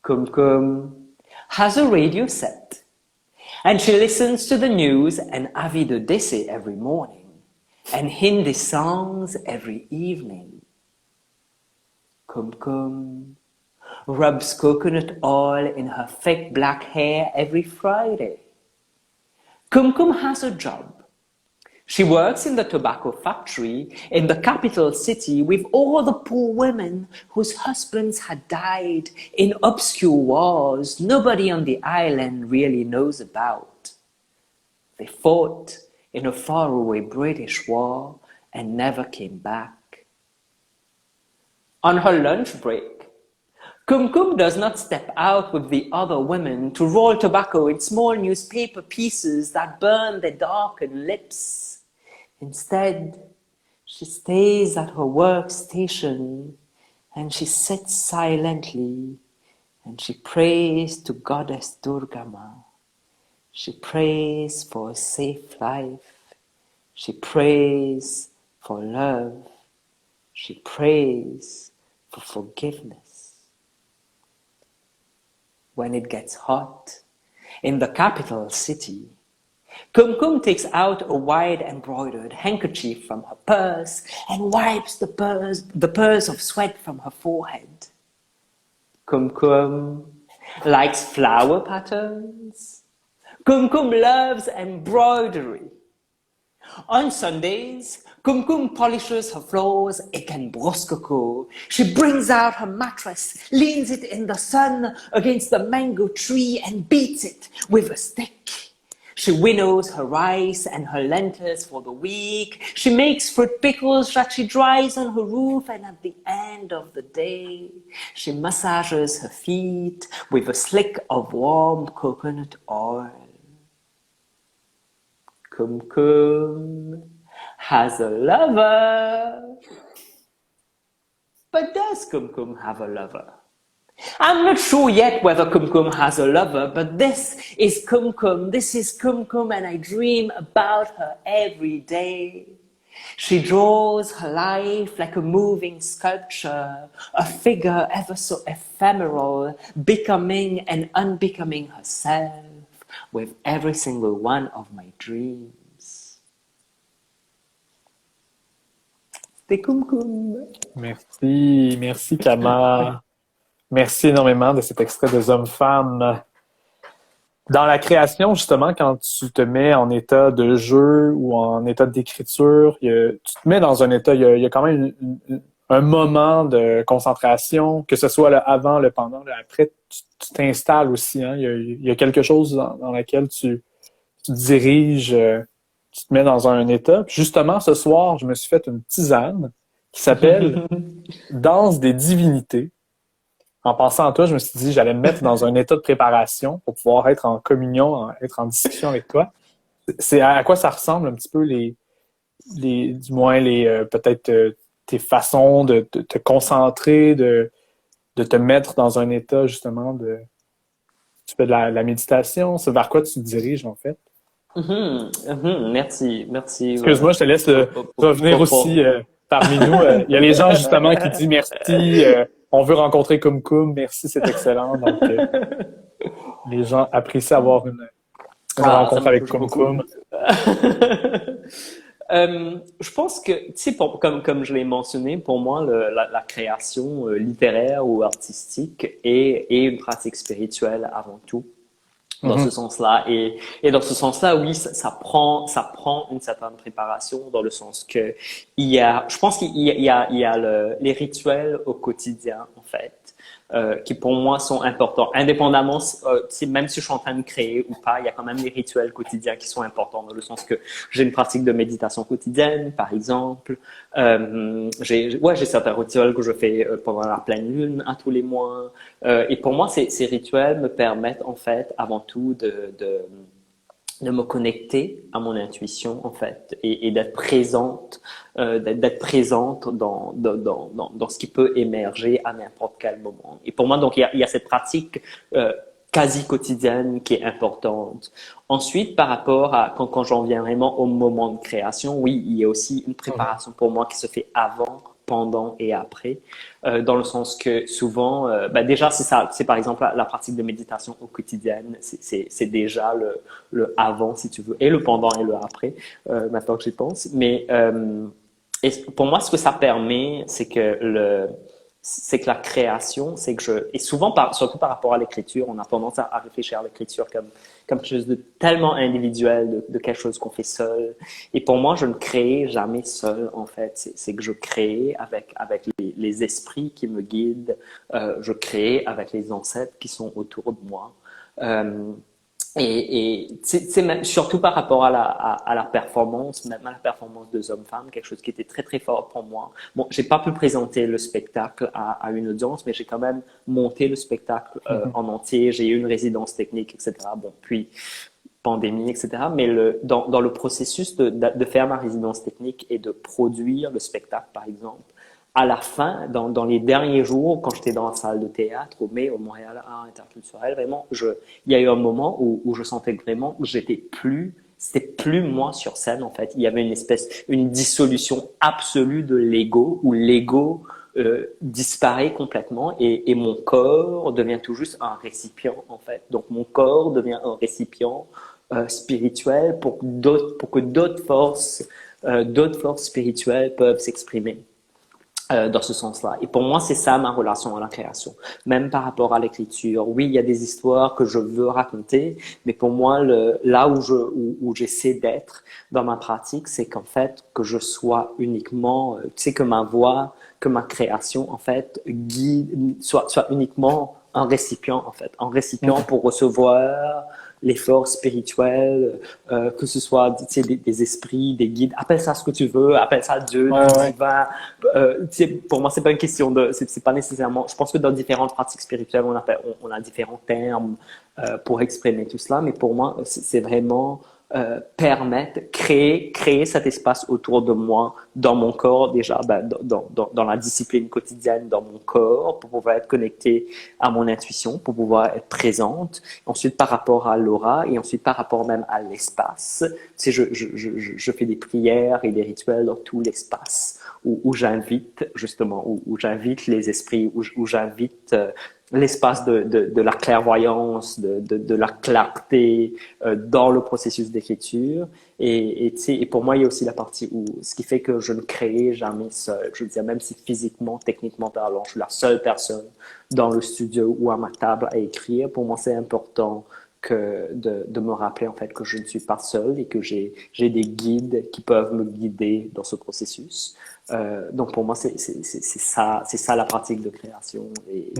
Kum has a radio set, and she listens to the news and avis de décès every morning, and Hindi songs every evening. Kum rubs coconut oil in her thick black hair every Friday. Kum has a job. She works in the tobacco factory in the capital city with all the poor women whose husbands had died in obscure wars nobody on the island really knows about. They fought in a faraway British war and never came back. On her lunch break, Kum does not step out with the other women to roll tobacco in small newspaper pieces that burn their darkened lips. Instead, she stays at her workstation and she sits silently and she prays to Goddess Durgama. She prays for a safe life. She prays for love. She prays for forgiveness. When it gets hot in the capital city, Kum takes out a wide embroidered handkerchief from her purse and wipes the purse of sweat from her forehead. Kum likes flower patterns. Kum loves embroidery. On Sundays, Kum polishes her floors again broscoco. She brings out her mattress, leans it in the sun against the mango tree and beats it with a stick. She winnows her rice and her lentils for the week. She makes fruit pickles that she dries on her roof, and at the end of the day, she massages her feet with a slick of warm coconut oil. Kum Kum has a lover? But does Kum Kum have a lover? I'm not sure yet whether Kum Kum has a lover, but this is Kum Kum. This is Kum Kum, and I dream about her every day. She draws her life like a moving sculpture, a figure ever so ephemeral, becoming and unbecoming herself with every single one of my dreams. C'était Kum Kum. Merci Kama. Merci énormément de cet extrait de Hommes-Femmes. Dans la création, justement, quand tu te mets en état de jeu ou en état d'écriture, tu te mets dans un état, il y a quand même un moment de concentration, que ce soit le avant, le pendant, le après, tu t'installes aussi. Hein? Il y a quelque chose dans laquelle tu diriges, tu te mets dans un état. Puis justement, ce soir, je me suis fait une tisane qui s'appelle Danse des divinités. En pensant à toi, je me suis dit j'allais me mettre dans un état de préparation pour pouvoir être en communion, être en discussion avec toi. C'est à quoi ça ressemble un petit peu du moins peut-être tes façons de te concentrer, de te mettre dans un état justement tu fais de la méditation, c'est vers quoi tu te diriges en fait? Merci. Excuse-moi, je te laisse revenir aussi parmi nous. Il y a les gens justement qui disent merci. On veut rencontrer Kum Kum. Merci, c'est excellent. Donc, les gens apprécient avoir une rencontre avec Kum Kum. Je pense que, tu sais, comme je l'ai mentionné, pour moi, la création littéraire ou artistique est une pratique spirituelle avant tout. Dans ce sens-là. Et dans ce sens-là, oui, ça prend une certaine préparation dans le sens que je pense qu'il y a les rituels au quotidien, en fait, qui pour moi sont importants. Indépendamment, même si je suis en train de créer ou pas, il y a quand même des rituels quotidiens qui sont importants dans le sens que j'ai une pratique de méditation quotidienne, par exemple. J'ai certains rituels que je fais pendant la pleine lune, tous les mois. Et pour moi, ces rituels me permettent, en fait, avant tout de me connecter à mon intuition, en fait, et d'être présente, d'être présente dans ce qui peut émerger à n'importe quel moment. Et pour moi, donc, il y a cette pratique quasi quotidienne qui est importante. Ensuite, par rapport à quand j'en viens vraiment au moment de création, oui, il y a aussi une préparation pour moi qui se fait avant, pendant et après, dans le sens que souvent, déjà c'est par exemple la pratique de méditation au quotidien, c'est déjà le avant si tu veux, et le pendant et le après, maintenant que j'y pense. Mais et pour moi, ce que ça permet, c'est que la création, et souvent, surtout par rapport à l'écriture, on a tendance à réfléchir à l'écriture comme quelque chose de tellement individuel, de quelque chose qu'on fait seul. Et pour moi, je ne crée jamais seul, en fait. C'est que je crée avec les esprits qui me guident, je crée avec les ancêtres qui sont autour de moi. Et même, surtout par rapport à la performance, même à la performance de Hommes-Femmes, quelque chose qui était très très fort pour moi. Bon, j'ai pas pu présenter le spectacle à une audience, mais j'ai quand même monté le spectacle en entier. J'ai eu une résidence technique, etc. Bon, puis pandémie, etc. Mais dans le processus de faire ma résidence technique et de produire le spectacle, par exemple, à la fin, dans les derniers jours, quand j'étais dans la salle de théâtre au Montréal Art Interculturel, vraiment, il y a eu un moment où je sentais que vraiment, c'était plus moi sur scène, en fait. Il y avait une dissolution absolue de l'ego, où l'ego disparaît complètement et mon corps devient tout juste un récipient, en fait. Donc, mon corps devient un récipient spirituel pour que d'autres forces spirituelles peuvent s'exprimer. Dans ce sens-là. Et pour moi, c'est ça ma relation à la création. Même par rapport à l'écriture. Oui, il y a des histoires que je veux raconter, mais pour moi, là où j'essaie d'être dans ma pratique, c'est qu'en fait, que je sois uniquement, que ma voix, que ma création, en fait, soit uniquement un récipient, en fait. Un récipient pour recevoir les forces spirituelles, que ce soit des esprits, des guides, appelle ça ce que tu veux, appelle ça Dieu, divin. Pour moi, c'est pas une question c'est pas nécessairement. Je pense que dans différentes pratiques spirituelles, on a différents termes pour exprimer tout cela, mais pour moi, c'est vraiment créer cet espace autour de moi, dans mon corps déjà, dans la discipline quotidienne, dans mon corps, pour pouvoir être connecté à mon intuition, pour pouvoir être présente. Ensuite, par rapport à l'aura et ensuite par rapport même à l'espace. Tu sais, je fais des prières et des rituels dans tout l'espace où j'invite justement, où j'invite les esprits, où j'invite l'espace de la clairvoyance, de la clarté dans le processus d'écriture. Tu sais, et pour moi, il y a aussi la partie où ce qui fait que je ne crée jamais seul. Je veux dire, même si physiquement, techniquement parlant, je suis la seule personne dans le studio ou à ma table à écrire, pour moi, c'est important de me rappeler en fait que je ne suis pas seul et que j'ai des guides qui peuvent me guider dans ce processus. Donc pour moi, c'est ça la pratique de création. Ouais.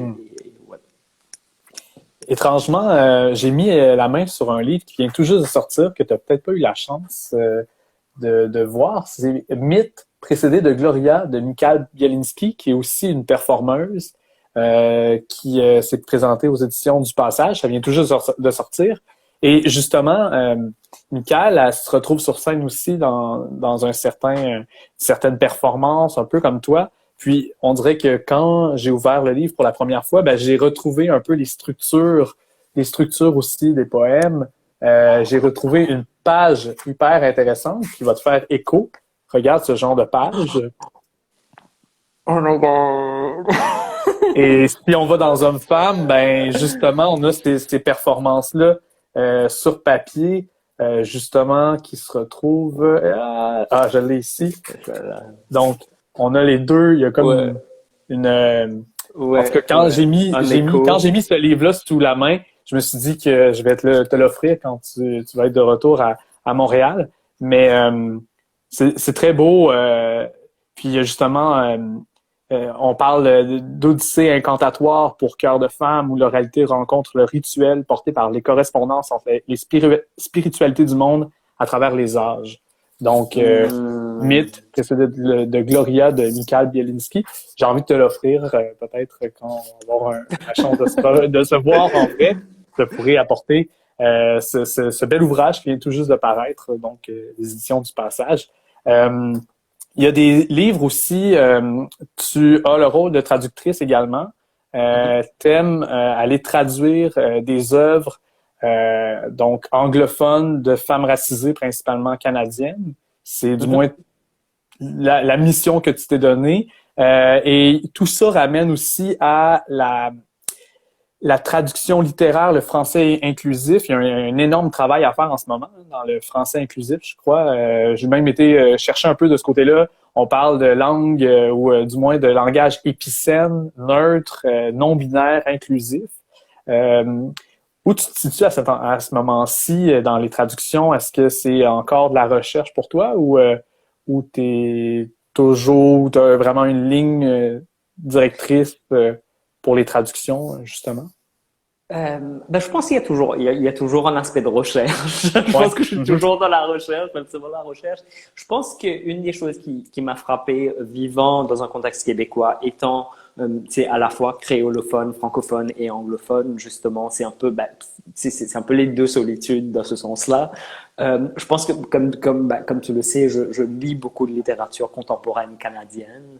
Étrangement, j'ai mis la main sur un livre qui vient tout juste de sortir, que tu n'as peut-être pas eu la chance de voir. C'est Mythe, précédé de Gloria, de Michal Bielinski, qui est aussi une performeuse, qui s'est présentée aux éditions du Passage. Ça vient tout juste de sortir. Et justement, Michal, elle se retrouve sur scène aussi dans certaines performances, un peu comme toi. Puis, on dirait que quand j'ai ouvert le livre pour la première fois, ben, j'ai retrouvé un peu les structures aussi des poèmes. J'ai retrouvé une page hyper intéressante qui va te faire écho. Regarde ce genre de page. Oh my God! Et si on va dans Homme-Femme, ben, justement, on a ces performances-là sur papier, justement, qui se retrouvent... je l'ai ici. Donc, on a les deux, il y a comme parce que quand j'ai mis ce livre-là sous la main, je me suis dit que je vais te l'offrir quand tu vas être de retour à Montréal. Mais c'est très beau. Puis justement, on parle d'odyssée incantatoire pour cœur de femme où l'oralité rencontre le rituel porté par les correspondances entre les spiritualités du monde à travers les âges. Donc, Mythe, précédé de Gloria de Michal Bielinski. J'ai envie de te l'offrir, peut-être quand on va avoir la chance de se voir en vrai. Je pourrais apporter ce bel ouvrage qui vient tout juste de paraître, donc les éditions du Passage. Il y a des livres aussi, tu as le rôle de traductrice également. T'aimes aller traduire des œuvres donc anglophones de femmes racisées, principalement canadiennes. C'est du moins la mission que tu t'es donnée. Et tout ça ramène aussi à la traduction littéraire, le français inclusif. Il y a un énorme travail à faire en ce moment dans le français inclusif, je crois. J'ai même été chercher un peu de ce côté-là. On parle de langue, ou du moins de langage épicène, neutre, non-binaire, inclusif. Où tu te situes à ce moment-ci dans les traductions? Est-ce que c'est encore de la recherche pour toi ou t'as vraiment une ligne directrice pour les traductions, justement? Je pense qu'il y a toujours un aspect de recherche. Je pense que je suis toujours dans la recherche, même si c'est la recherche. Je pense qu'une des choses qui m'a frappé vivant dans un contexte québécois, étant c'est à la fois créolophone, francophone et anglophone, justement, c'est un peu les deux solitudes dans ce sens-là. Je pense que comme tu le sais, je lis beaucoup de littérature contemporaine canadienne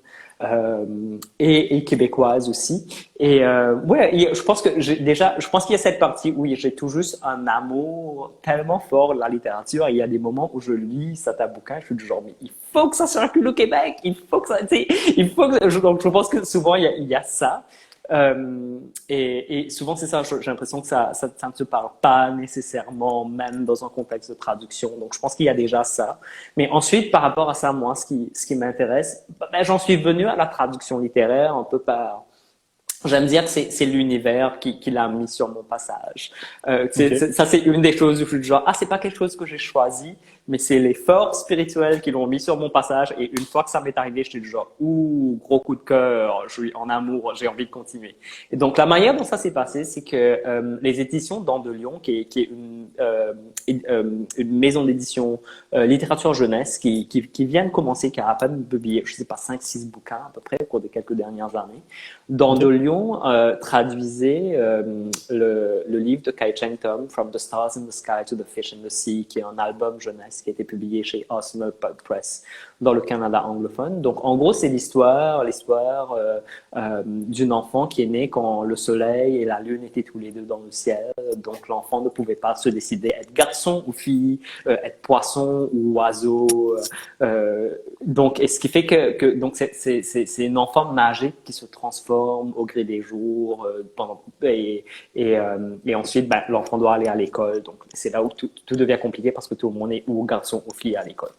et québécoise aussi. Et je pense qu'il y a cette partie où j'ai tout juste un amour tellement fort de la littérature. Et il y a des moments où je lis certains bouquins, je suis du genre mais il faut que ça circule au Québec, il faut que ça, donc je pense que souvent il y a ça. Et souvent c'est ça, j'ai l'impression que ça ne se parle pas nécessairement même dans un contexte de traduction, donc je pense qu'il y a déjà ça. Mais ensuite par rapport à ça, moi ce qui m'intéresse, j'en suis venu à la traduction littéraire un peu par, j'aime dire que c'est l'univers qui l'a mis sur mon passage. Okay. Ça c'est une des choses où je suis du genre c'est pas quelque chose que j'ai choisi, mais c'est les forces spirituelles qui l'ont mis sur mon passage. Et une fois que ça m'est arrivé, j'étais du genre, ouh, gros coup de cœur, je suis en amour, j'ai envie de continuer. Et donc, la manière dont ça s'est passé, c'est que les éditions Dents de Lion, qui est une maison d'édition littérature jeunesse, qui vient de commencer, qui a à peine publié, je sais pas, 5-6 bouquins à peu près au cours des quelques dernières années. Dents de Lion traduisait le livre de Kai Cheng Tom, From the Stars in the Sky to the Fish in the Sea, qui est un album jeunesse qui a été publié chez Osmer Pub Press dans le Canada anglophone. Donc, en gros, c'est l'histoire d'une enfant qui est née quand le soleil et la lune étaient tous les deux dans le ciel. Donc, l'enfant ne pouvait pas se décider être garçon ou fille, être poisson ou oiseau. Donc, et ce qui fait que donc c'est une enfant magique qui se transforme au gré des jours et ensuite l'enfant doit aller à l'école. Donc, c'est là où tout devient compliqué parce que tout le monde est ou garçon ou fille à l'école.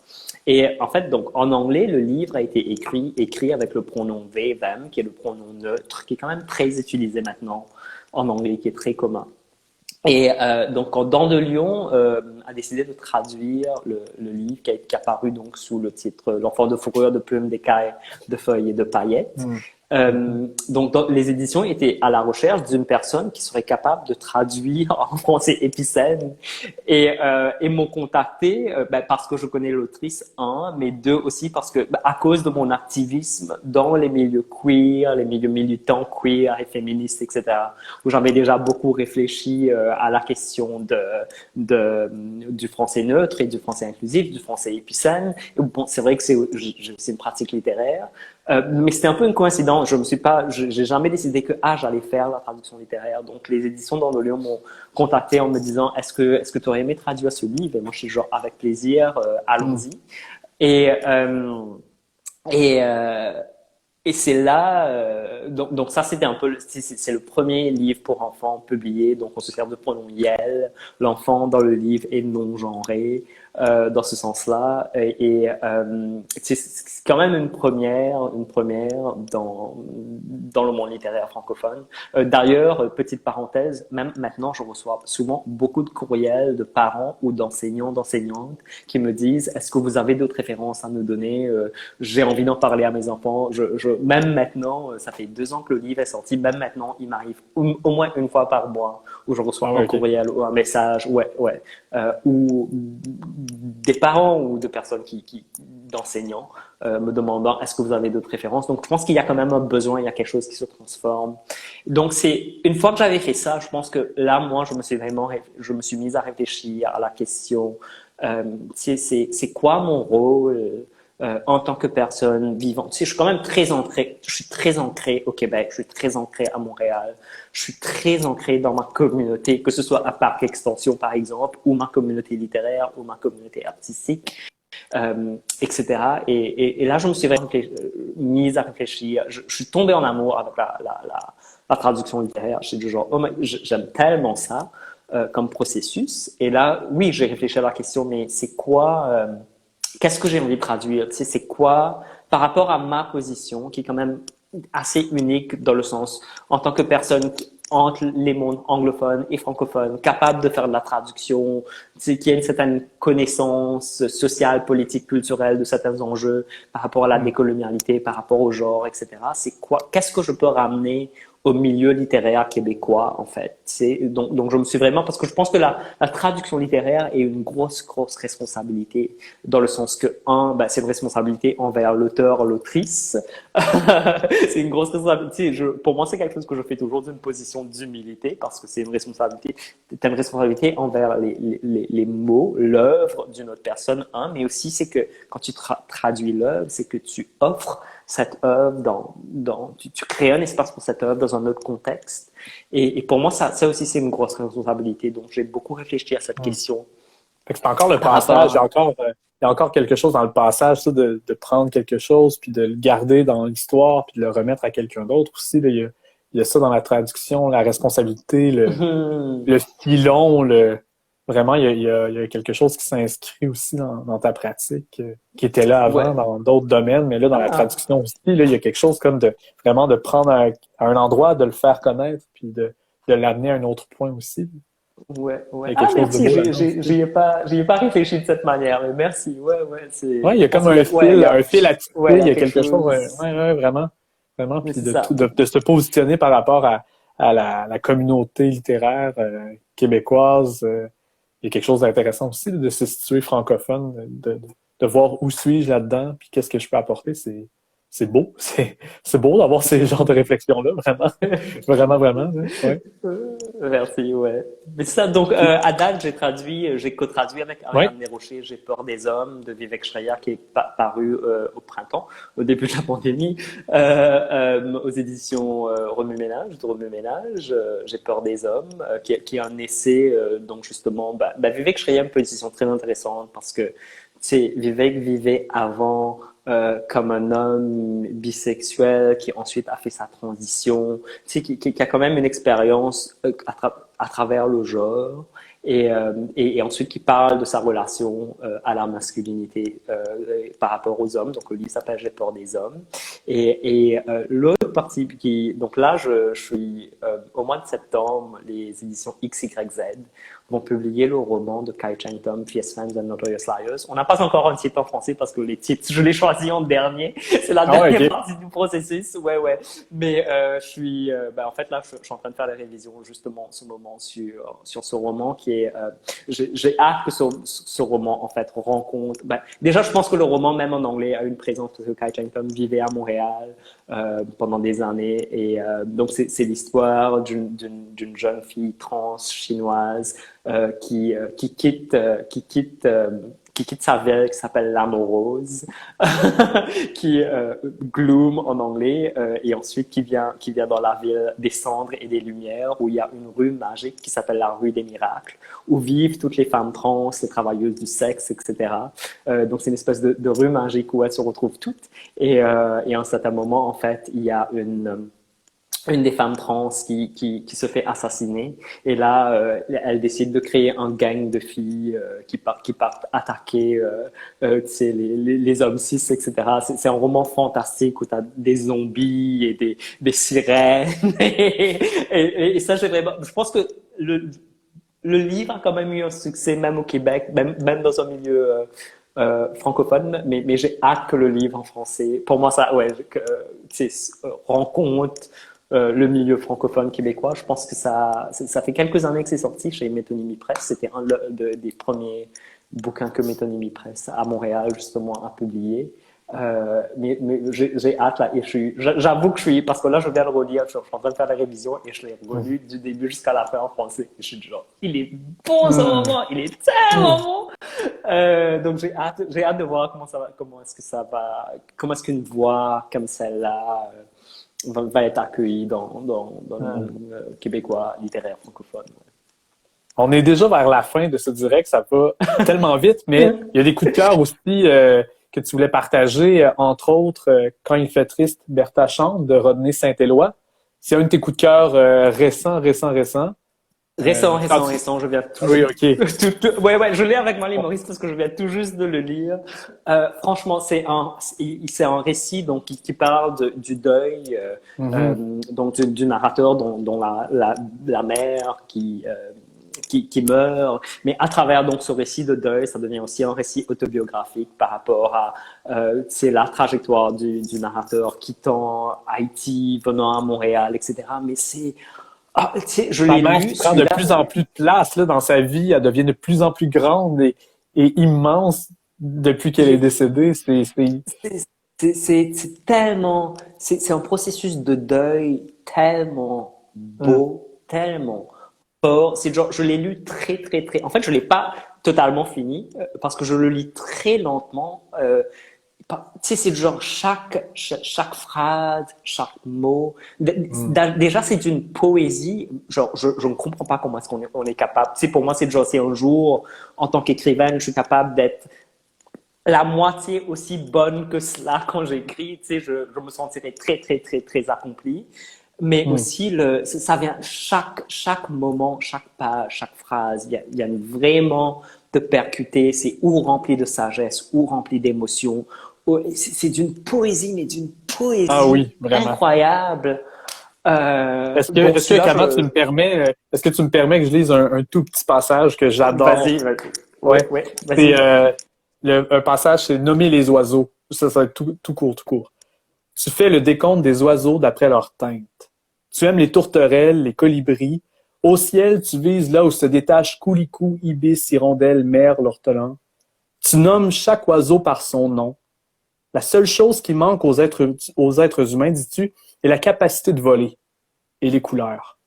Et en fait, donc en anglais, le livre a été écrit avec le pronom they, them, qui est le pronom neutre, qui est quand même très utilisé maintenant en anglais, qui est très commun. Et donc, quand Dents de Lion a décidé de traduire le livre qui a paru donc sous le titre L'enfant de fourrure, de plumes, d'écailles, de feuilles et de paillettes. Donc, les éditions étaient à la recherche d'une personne qui serait capable de traduire en français épicène et m'ont contacté parce que je connais l'autrice, mais deux aussi parce que à cause de mon activisme dans les milieux queer, les milieux militants queer et féministes, etc., où j'avais déjà beaucoup réfléchi à la question du français neutre et du français inclusif, du français épicène. Bon, c'est vrai que c'est une pratique littéraire. Mais c'était un peu une coïncidence. J'ai jamais décidé que j'allais faire la traduction littéraire. Donc les éditions Dents de Lion m'ont contacté en me disant est-ce que tu aurais aimé traduire ce livre? Et moi je suis genre avec plaisir, allons-y. Et c'est là, donc ça c'était un peu, c'est le premier livre pour enfants publié. Donc on se sert de pronom Yel. L'enfant dans le livre est non genré. Dans ce sens-là, et c'est quand même une première dans le monde littéraire francophone. D'ailleurs, petite parenthèse, même maintenant, je reçois souvent beaucoup de courriels de parents ou d'enseignantes qui me disent est-ce que vous avez d'autres références à nous donner? J'ai envie d'en parler à mes enfants. Même maintenant, ça fait 2 ans que le livre est sorti. Même maintenant, il m'arrive au moins une fois par mois où je reçois un courriel ou un message, ou des parents ou de personnes d'enseignants me demandant est-ce que vous avez d'autres références. Donc je pense qu'il y a quand même un besoin, il y a quelque chose qui se transforme. Donc c'est une fois que j'avais fait ça, je pense que là moi je me suis mise à réfléchir à la question c'est quoi mon rôle en tant que personne vivante. Je suis quand même je suis très ancré au Québec, je suis très ancré à Montréal, je suis très ancré dans ma communauté, que ce soit à Parc Extension par exemple, ou ma communauté littéraire, ou ma communauté artistique, etc. Et là, je me suis mise à réfléchir. Je suis tombé en amour avec la traduction littéraire. Je suis du genre, j'aime tellement ça comme processus. Et là, oui, j'ai réfléchi à la question, mais c'est quoi... qu'est-ce que j'ai envie de traduire? Tu sais, c'est quoi, par rapport à ma position, qui est quand même assez unique dans le sens, en tant que personne entre les mondes anglophones et francophones, capable de faire de la traduction, tu sais, qui a une certaine connaissance sociale, politique, culturelle de certains enjeux par rapport à la décolonialité, par rapport au genre, etc. C'est quoi, qu'est-ce que je peux ramener au milieu littéraire québécois, en fait. Donc je me suis vraiment, parce que je pense que la traduction littéraire est une grosse responsabilité, dans le sens que, c'est une responsabilité envers l'auteur, l'autrice. C'est une grosse responsabilité. Pour moi, c'est quelque chose que je fais toujours d'une position d'humilité, parce que c'est une responsabilité envers les mots, l'œuvre d'une autre personne, mais aussi c'est que quand tu traduis l'œuvre, c'est que tu offres cette œuvre tu crées un espace pour cette œuvre dans un autre contexte. Et pour moi, ça aussi, c'est une grosse responsabilité. Donc, j'ai beaucoup réfléchi à cette question. C'est encore le passage, il y a encore quelque chose dans le passage, ça, de prendre quelque chose, puis de le garder dans l'histoire, puis de le remettre à quelqu'un d'autre aussi. Là, il y a ça dans la traduction, la responsabilité, le filon, vraiment, il y a quelque chose qui s'inscrit aussi dans ta pratique, qui était là avant dans d'autres domaines, mais là, dans la traduction aussi, là, il y a quelque chose comme vraiment de prendre à un endroit, de le faire connaître, puis de l'amener à un autre point aussi. Ouais, Il ouais. y a Ah, quelque chose de merci, beau là-dedans aussi. j'y ai pas réfléchi de cette manière, mais merci. Ouais, ouais, Ouais, il y a comme ouais, un fil à tisser, ouais, il y il a y a quelque quelque chose, chose, ouais, ouais, vraiment, vraiment, mais puis c'est ça. de se positionner par rapport à la communauté littéraire québécoise. Il y a quelque chose d'intéressant aussi de se situer francophone, de voir où suis-je là-dedans, puis qu'est-ce que je peux apporter. C'est beau, c'est beau d'avoir ces genres de réflexions-là, vraiment, vraiment, vraiment. Là. Ouais. Merci, ouais. Mais c'est ça, donc Puis, à date, j'ai co-traduit avec ouais. Ariane Desrochers, J'ai peur des hommes de Vivek Shraya qui est paru au printemps, au début de la pandémie, aux éditions Remue Ménage, de Remue Ménage, J'ai peur des hommes, qui est un essai, donc justement, Vivek Shraya a une position très intéressante parce que, tu sais, Vivek vivait avant comme un homme bisexuel qui ensuite a fait sa transition, tu sais, qui a quand même une expérience à travers le genre et ensuite qui parle de sa relation à la masculinité par rapport aux hommes. Donc le livre s'appelle J'ai peur des hommes. L'autre partie donc là, je suis au mois de septembre, les éditions XYZ vont publier le roman de Kai Cheng Thom, Fierce Fans and Notorious Liars. On n'a pas encore un titre en français parce que les titres, je l'ai choisi en dernier. C'est la Ah ouais, dernière ok. partie du processus. Ouais, ouais. Mais en fait, là, je suis en train de faire les révisions justement en ce moment sur ce roman qui est. J'ai hâte que ce roman en fait rencontre. Déjà, je pense que le roman, même en anglais, a une présence parce que Kai Cheng Thom vivait à Montréal pendant des années et donc c'est l'histoire d'une jeune fille trans chinoise qui quitte sa ville qui s'appelle l'Amorose, qui est Gloom en anglais, et ensuite qui vient dans la ville des cendres et des lumières, où il y a une rue magique qui s'appelle la rue des miracles, où vivent toutes les femmes trans, les travailleuses du sexe, etc. Donc c'est une espèce de rue magique où elles se retrouvent toutes, et à un certain moment, en fait, il y a une des femmes trans qui se fait assassiner et là elle décide de créer un gang de filles qui partent attaquer tu sais, les hommes cis, etc. C'est un roman fantastique où tu as des zombies et des sirènes et ça j'ai vraiment, je pense que le livre a quand même eu un succès même au Québec, même dans un milieu francophone, mais j'ai hâte que le livre en français, pour moi ça, ouais, rencontre le milieu francophone québécois. Je pense que ça fait quelques années que c'est sorti chez Métonymie Press. C'était des premiers bouquins que Métonymie Press à Montréal justement a publié. Mais j'ai hâte là et j'avoue que je suis, parce que là je viens de relire, je suis en train de faire la révision et je l'ai relu du début jusqu'à la fin en français. Et je suis du genre, il est bon ce roman, il est tellement bon. Donc j'ai hâte de voir comment est-ce qu'une voix comme celle-là va être accueillie dans le monde québécois littéraire francophone. On est déjà vers la fin de ce direct, ça va tellement vite, mais il y a des coups de cœur aussi que tu voulais partager, entre autres, Quand il fait triste, Bertha chante de Rodney Saint-Éloi. C'est un de tes coups de cœur récents. Récent, je viens tout Oui, juste. ok. Ouais, je l'ai avec moi, les Maurice, parce que je viens tout juste de le lire. Franchement, c'est un récit donc qui parle du deuil, donc du narrateur dont la mère qui meurt, mais à travers donc ce récit de deuil, ça devient aussi un récit autobiographique par rapport à c'est la trajectoire du narrateur quittant Haïti, venant à Montréal, etc. Mais je Sa l'ai mère lu, qui prend de celui-là. plus en plus de place là, dans sa vie, elle devient de plus en plus grande et immense depuis qu'elle est décédée. C'est tellement, c'est un processus de deuil tellement beau, tellement fort. C'est genre, je l'ai lu très, très, très. En fait, je l'ai pas totalement fini parce que je le lis très lentement. Tu sais, c'est genre chaque phrase, chaque mot. Déjà, c'est une poésie. Genre, je ne comprends pas comment est-ce on est capable. Tu sais, pour moi, c'est genre, c'est un jour, en tant qu'écrivaine, je suis capable d'être la moitié aussi bonne que cela quand j'écris. Tu sais, je me sentirais très, très, très, très accomplie. Mais aussi, ça vient chaque moment, chaque page, chaque phrase, il y a vraiment de percuter. C'est ou rempli de sagesse, ou rempli d'émotion. C'est d'une poésie, mais d'une Ah poésie oui, vraiment. incroyable. Est-ce que, Celui-là, comment tu me permets, est-ce que tu me permets que je lise un tout petit passage que j'adore? vas-y. Ouais. Ouais, C'est, vas-y. un passage, c'est nommer les oiseaux. Ça va être tout court, tout court. Tu fais le décompte des oiseaux d'après leur teinte. Tu aimes les tourterelles, les colibris. Au ciel, tu vises là où se détachent coulicou, ibis, hirondelle, merle, ortolan. Tu nommes chaque oiseau par son nom. La seule chose qui manque aux êtres humains, dis-tu, est la capacité de voler et les couleurs.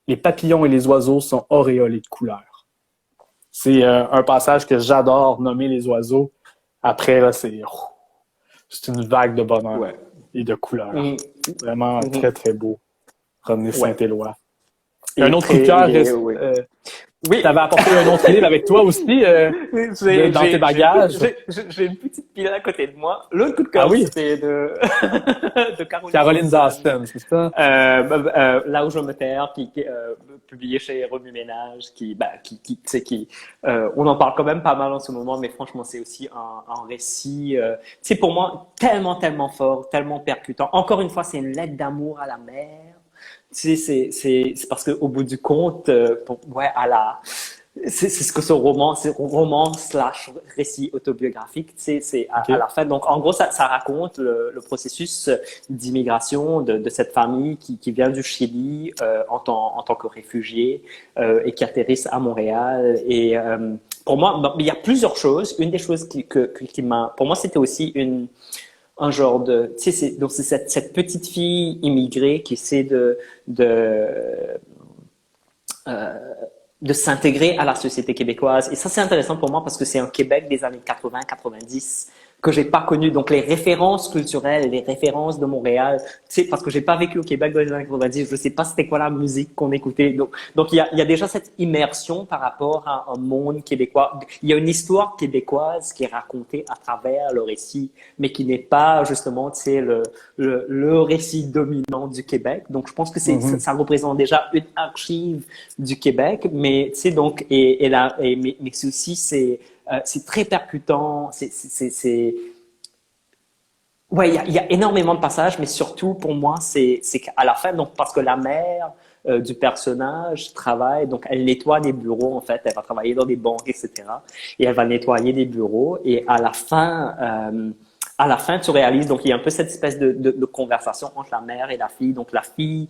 Les papillons et les oiseaux sont auréolés de couleurs. C'est un passage que j'adore, nommer les oiseaux. Après, là, c'est une vague de bonheur Ouais. et de couleurs. Mhm. Vraiment Mhm. très, très beau. René Ouais. Saint-Éloi. Un Et autre coup de très, cœur, oui. tu avais Oui, apporté un autre livre avec toi aussi dans tes bagages. j'ai une petite pile à côté de moi. L'autre coup de Ah cœur, oui, c'était de, de Caroline Caroline Dawson. Dawson, c'est ça? Là où je me terre, qui publié chez Remue Ménage, tu sais, on en parle quand même pas mal en ce moment, mais franchement, c'est aussi un récit, c'est pour moi tellement fort, tellement percutant. Encore une fois, c'est une lettre d'amour à la mer. Tu sais, c'est parce qu'au bout du compte, ouais, c'est ce que ce roman slash récit autobiographique, tu sais, c'est à OK. la fin. Donc, en gros, ça raconte le processus d'immigration de cette famille qui vient du Chili en tant que réfugié et qui atterrissent à Montréal. Et pour moi, bon, il y a plusieurs choses. Une des choses qui m'a, pour moi, c'était aussi un genre de, tu sais, donc c'est cette petite fille immigrée qui essaie euh, de s'intégrer à la société québécoise. Et ça, c'est intéressant pour moi parce que c'est un Québec des années 80-90 que j'ai pas connu. Donc, les références culturelles, les références de Montréal, tu sais, parce que j'ai pas vécu au Québec dans les années 90, je sais pas c'était quoi la musique qu'on écoutait. Donc il y a déjà cette immersion par rapport à un monde québécois. Il y a une histoire québécoise qui est racontée à travers le récit, mais qui n'est pas justement, tu sais, le récit dominant du Québec. Donc, je pense que Mhm. ça représente déjà une archive du Québec, mais tu sais, donc, mais c'est aussi, c'est très percutant, ouais, il y a énormément de passages, mais surtout pour moi, c'est qu'à la fin, donc parce que la mère du personnage travaille, donc elle nettoie des bureaux en fait, elle va travailler dans des banques, etc. Et elle va nettoyer des bureaux. Et à la fin, tu réalises donc il y a un peu cette espèce de conversation entre la mère et la fille. Donc la fille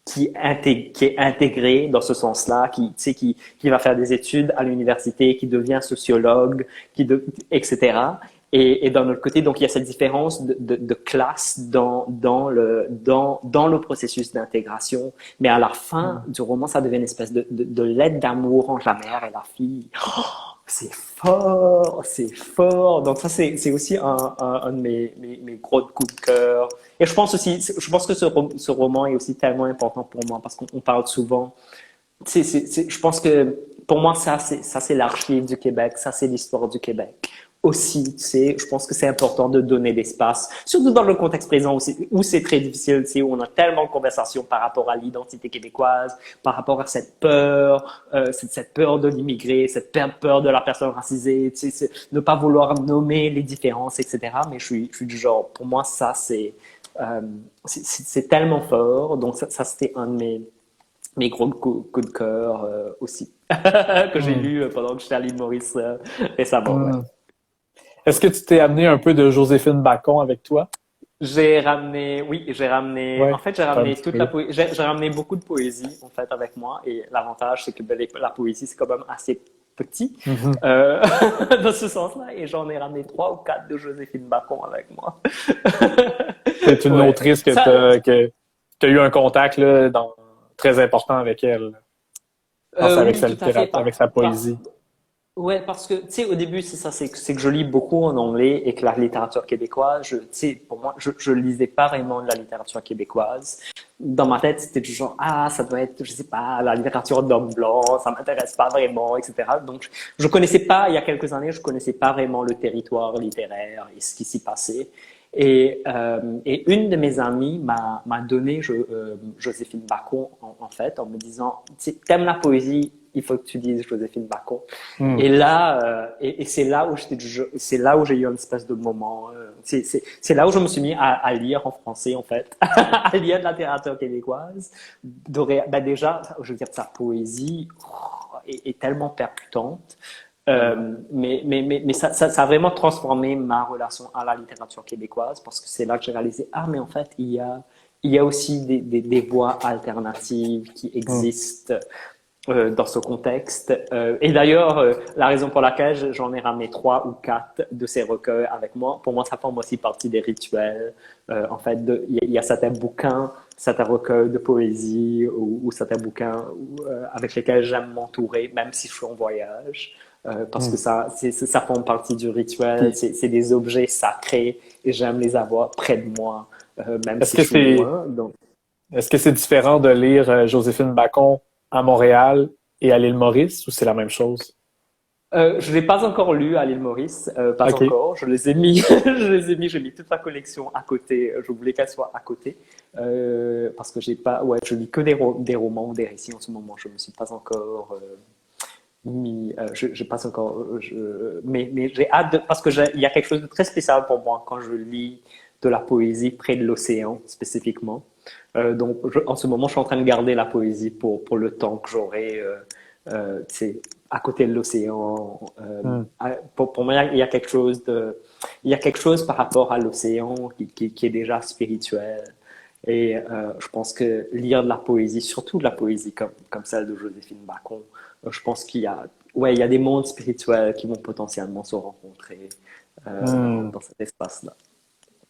qui est intégrée dans ce sens-là, qui, tu sais, qui va faire des études à l'université, qui devient sociologue, etc. Et d'un autre côté, donc il y a cette différence de classe dans le processus d'intégration. Mais à la fin du roman, ça devient une espèce de lettre d'amour entre la mère et la fille. Oh, c'est fort, c'est fort. Donc ça, c'est aussi un de mes gros coups de cœur. Et je pense que ce roman est aussi tellement important pour moi parce qu'on parle souvent. Je pense que pour moi, ça c'est l'archive du Québec, ça c'est l'histoire du Québec. Aussi, tu sais, je pense que c'est important de donner l'espace, surtout dans le contexte présent où c'est très difficile, tu sais, où on a tellement de conversations par rapport à l'identité québécoise, par rapport à cette peur, cette peur de l'immigré, cette peur de la personne racisée, tu sais, ne pas vouloir nommer les différences, etc. Mais je suis du genre, pour moi, ça c'est tellement fort. Donc ça c'était un de mes gros coups de cœur aussi que j'ai Mhm. lu pendant que j'étais à l'île Maurice récemment. Ouais. Mhm. Est-ce que tu t'es amené un peu de Joséphine Bacon avec toi? En Ouais, fait, j'ai un ramené petit toute peu. j'ai ramené beaucoup de poésie, en fait, avec moi. Et l'avantage, c'est que la poésie, c'est quand même assez petit, Mhm. euh, dans ce sens-là. Et j'en ai ramené 3 ou 4 de Joséphine Bacon avec moi. C'est une Ouais. autrice que t'as eu un contact là, très important avec elle. Je pense avec Oui, sa tout à fait. littérature, avec sa poésie. Ouais, parce que, tu sais, au début, c'est ça, c'est que je lis beaucoup en anglais et que la littérature québécoise, tu sais, pour moi, je lisais pas vraiment de la littérature québécoise. Dans ma tête, c'était du genre, ah, ça doit être, je sais pas, la littérature d'homme blanc, ça m'intéresse pas vraiment, etc. Donc, je connaissais pas, il y a quelques années, je connaissais pas vraiment le territoire littéraire et ce qui s'y passait. Et une de mes amies m'a donné Joséphine Bacon, en fait, en me disant, tu sais, t'aimes la poésie, il faut que tu lises Joséphine Bacon. Hmm. Et là, et c'est là où c'est là où j'ai eu une espèce de moment. C'est là où je me suis mis à lire en français, en fait, à lire de la littérature québécoise. Ben déjà, je veux dire, sa poésie est tellement percutante. Mais ça a vraiment transformé ma relation à la littérature québécoise parce que c'est là que j'ai réalisé, ah, mais en fait, il y a aussi des voies alternatives qui Hmm. existent dans ce contexte. Et d'ailleurs, la raison pour laquelle j'en ai ramené 3 ou 4 de ces recueils avec moi, pour moi, ça forme aussi partie des rituels. En fait, il y a certains bouquins, certains recueils de poésie ou certains bouquins avec lesquels j'aime m'entourer, même si je suis en voyage. Parce que Hmm. ça forme partie du rituel, Puis, c'est des objets sacrés et j'aime les avoir près de moi, même est-ce si que je suis c'est loin. Donc, est-ce que c'est différent de lire Joséphine Bacon à Montréal et à l'île Maurice ou c'est la même chose? je l'ai pas encore lu à l'île Maurice, pas OK. encore. Je les ai mis, j'ai mis toute ma collection à côté. Je voulais qu'elle soit à côté parce que j'ai pas, ouais, je lis que des romans ou des récits en ce moment. Je me suis pas encore mis, je passe encore, mais j'ai hâte parce que il y a quelque chose de très spécial pour moi quand je lis de la poésie près de l'océan spécifiquement. Donc, en ce moment, je suis en train de garder la poésie pour le temps que j'aurai. Tu sais, à côté de l'océan. Hmm. Pour moi, il y a quelque chose par rapport à l'océan qui est déjà spirituel. Et je pense que lire de la poésie, surtout de la poésie comme celle de Joséphine Bacon, je pense ouais, il y a des mondes spirituels qui vont potentiellement se rencontrer Hmm. dans cet espace-là.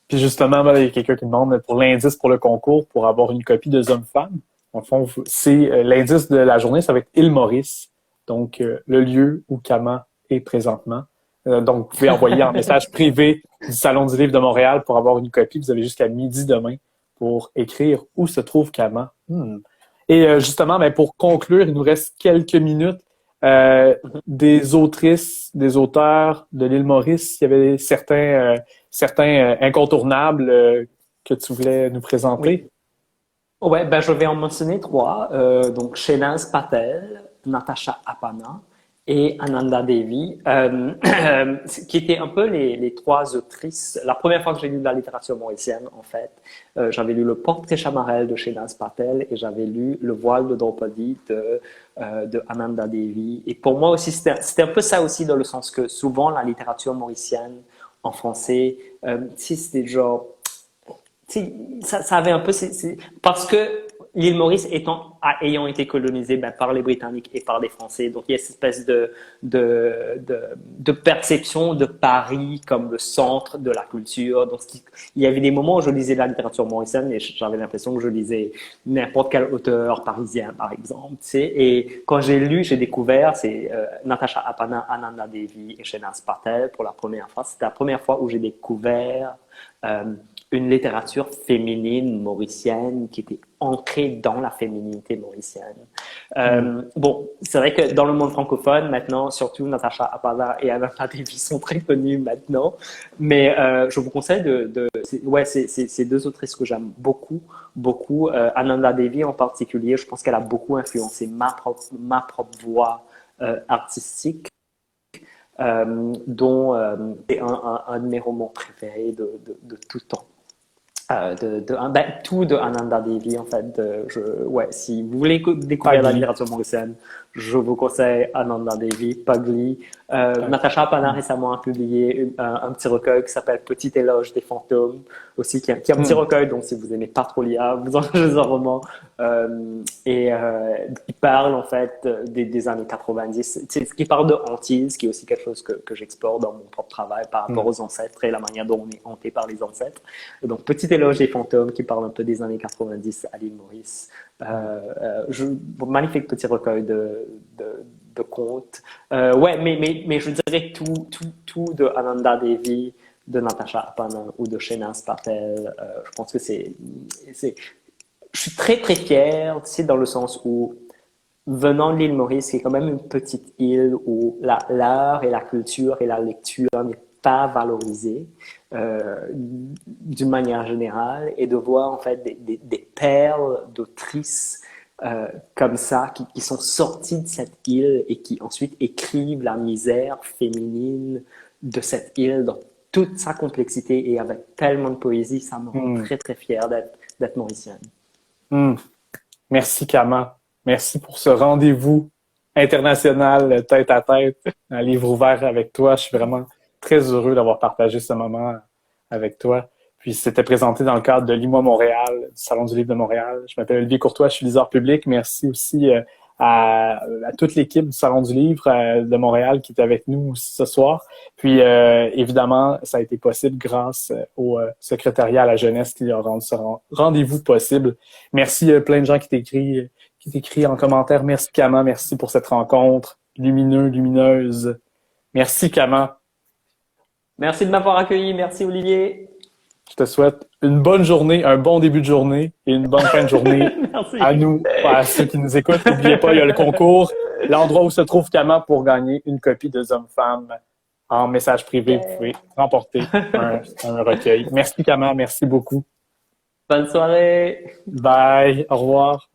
Puis justement, ben, il y a quelqu'un qui demande pour l'indice pour le concours pour avoir une copie de Homme-Femme. En fond, c'est l'indice de la journée, ça va être Île Maurice, donc le lieu où Kama est présentement. Donc, vous pouvez envoyer en message privé du Salon du Livre de Montréal pour avoir une copie. Vous avez jusqu'à midi demain pour écrire où se trouve Kama. Hmm. Et justement, ben, pour conclure, il nous reste quelques minutes. Des autrices, des auteurs de l'île Maurice, il y avait certains incontournables que tu voulais nous Oui. présenter. Ouais, ben je vais en mentionner 3. Donc, Shenaz Patel, Natasha Apana et Ananda Devi, qui étaient un peu les 3 autrices. La première fois que j'ai lu de la littérature mauricienne, en fait, j'avais lu Le Portrait Chamarel de Shenaz Patel et j'avais lu Le Voile de Draupadi de Ananda Devi. Et pour moi aussi, c'était un peu ça aussi dans le sens que souvent la littérature mauricienne en français, si c'était genre ça avait un peu parce que l'île Maurice ayant été colonisée par les Britanniques et par les Français, donc il y a cette espèce de perception de Paris comme le centre de la culture. Donc il y avait des moments où je lisais de la littérature mauricienne et j'avais l'impression que je lisais n'importe quel auteur parisien, par exemple. Tu sais. Et quand j'ai découvert, c'est Natasha Apana, Ananda Devi et Shenaz Patel pour la première fois. C'était la première fois où j'ai découvert euh, une littérature féminine mauricienne qui était ancrée dans la féminité mauricienne. Hmm. Bon, c'est vrai que dans le monde francophone, maintenant, surtout Natasha Apala et Ananda Devi sont très connues maintenant, mais je vous conseille ouais, c'est 2 autrices que j'aime beaucoup, beaucoup. Ananda Devi en particulier, je pense qu'elle a beaucoup influencé ma propre voix artistique. Dont c'est un de mes romans préférés de tout temps. Tout de Ananda Devi, en fait. Ouais, si vous voulez découvrir la Pagli. littérature mauricienne, je vous conseille Ananda Devi, Pagli. Euh, Natasha Pana hmm. récemment a publié un petit recueil qui s'appelle Petit éloge des fantômes, aussi qui est un petit Hmm. recueil, donc si vous aimez pas trop lire, vous en un roman, qui parle en fait des années 90, qui parle de hantise, qui est aussi quelque chose que j'explore dans mon propre travail par rapport Hmm. aux ancêtres et la manière dont on est hanté par les ancêtres. Donc, Petit éloge des fantômes qui parle un peu des années 90 à l'île Maurice. Magnifique petit recueil de contes. Ouais, mais je dirais tout de Ananda Devi, de Natasha Apana ou de Shenaz Patel. Je pense que je suis très très fier, tu sais, dans le sens où venant de l'île Maurice, qui est quand même une petite île où l'art et la culture et la lecture n'est pas valorisée d'une manière générale, et de voir en fait des perles d'autrices comme ça, qui sont sortis de cette île et qui ensuite écrivent la misère féminine de cette île dans toute sa complexité et avec tellement de poésie. Ça me rend Hmm. très, très fière d'être mauricienne. Hmm. Merci, Kama. Merci pour ce rendez-vous international tête à tête, un livre ouvert avec toi. Je suis vraiment très heureux d'avoir partagé ce moment avec toi. Puis c'était présenté dans le cadre de l'IMA Montréal, du Salon du Livre de Montréal. Je m'appelle Olivier Courtois, je suis liseur public. Merci aussi à toute l'équipe du Salon du Livre de Montréal qui est avec nous aussi ce soir. Puis évidemment, ça a été possible grâce au secrétariat à la jeunesse qui a rendu ce rendez-vous possible. Merci plein de gens qui t'écrit en commentaire. Merci Kama, merci pour cette rencontre lumineuse. Merci Kama. Merci de m'avoir accueilli. Merci Olivier. Je te souhaite une bonne journée, un bon début de journée et une bonne fin de journée Merci. à nous, à ceux qui nous écoutent. N'oubliez pas, il y a le concours, l'endroit où se trouve Kama pour gagner une copie de Hommes-Femmes en message privé. Vous pouvez remporter un recueil. Merci Kama, merci beaucoup. Bonne soirée. Bye, au revoir.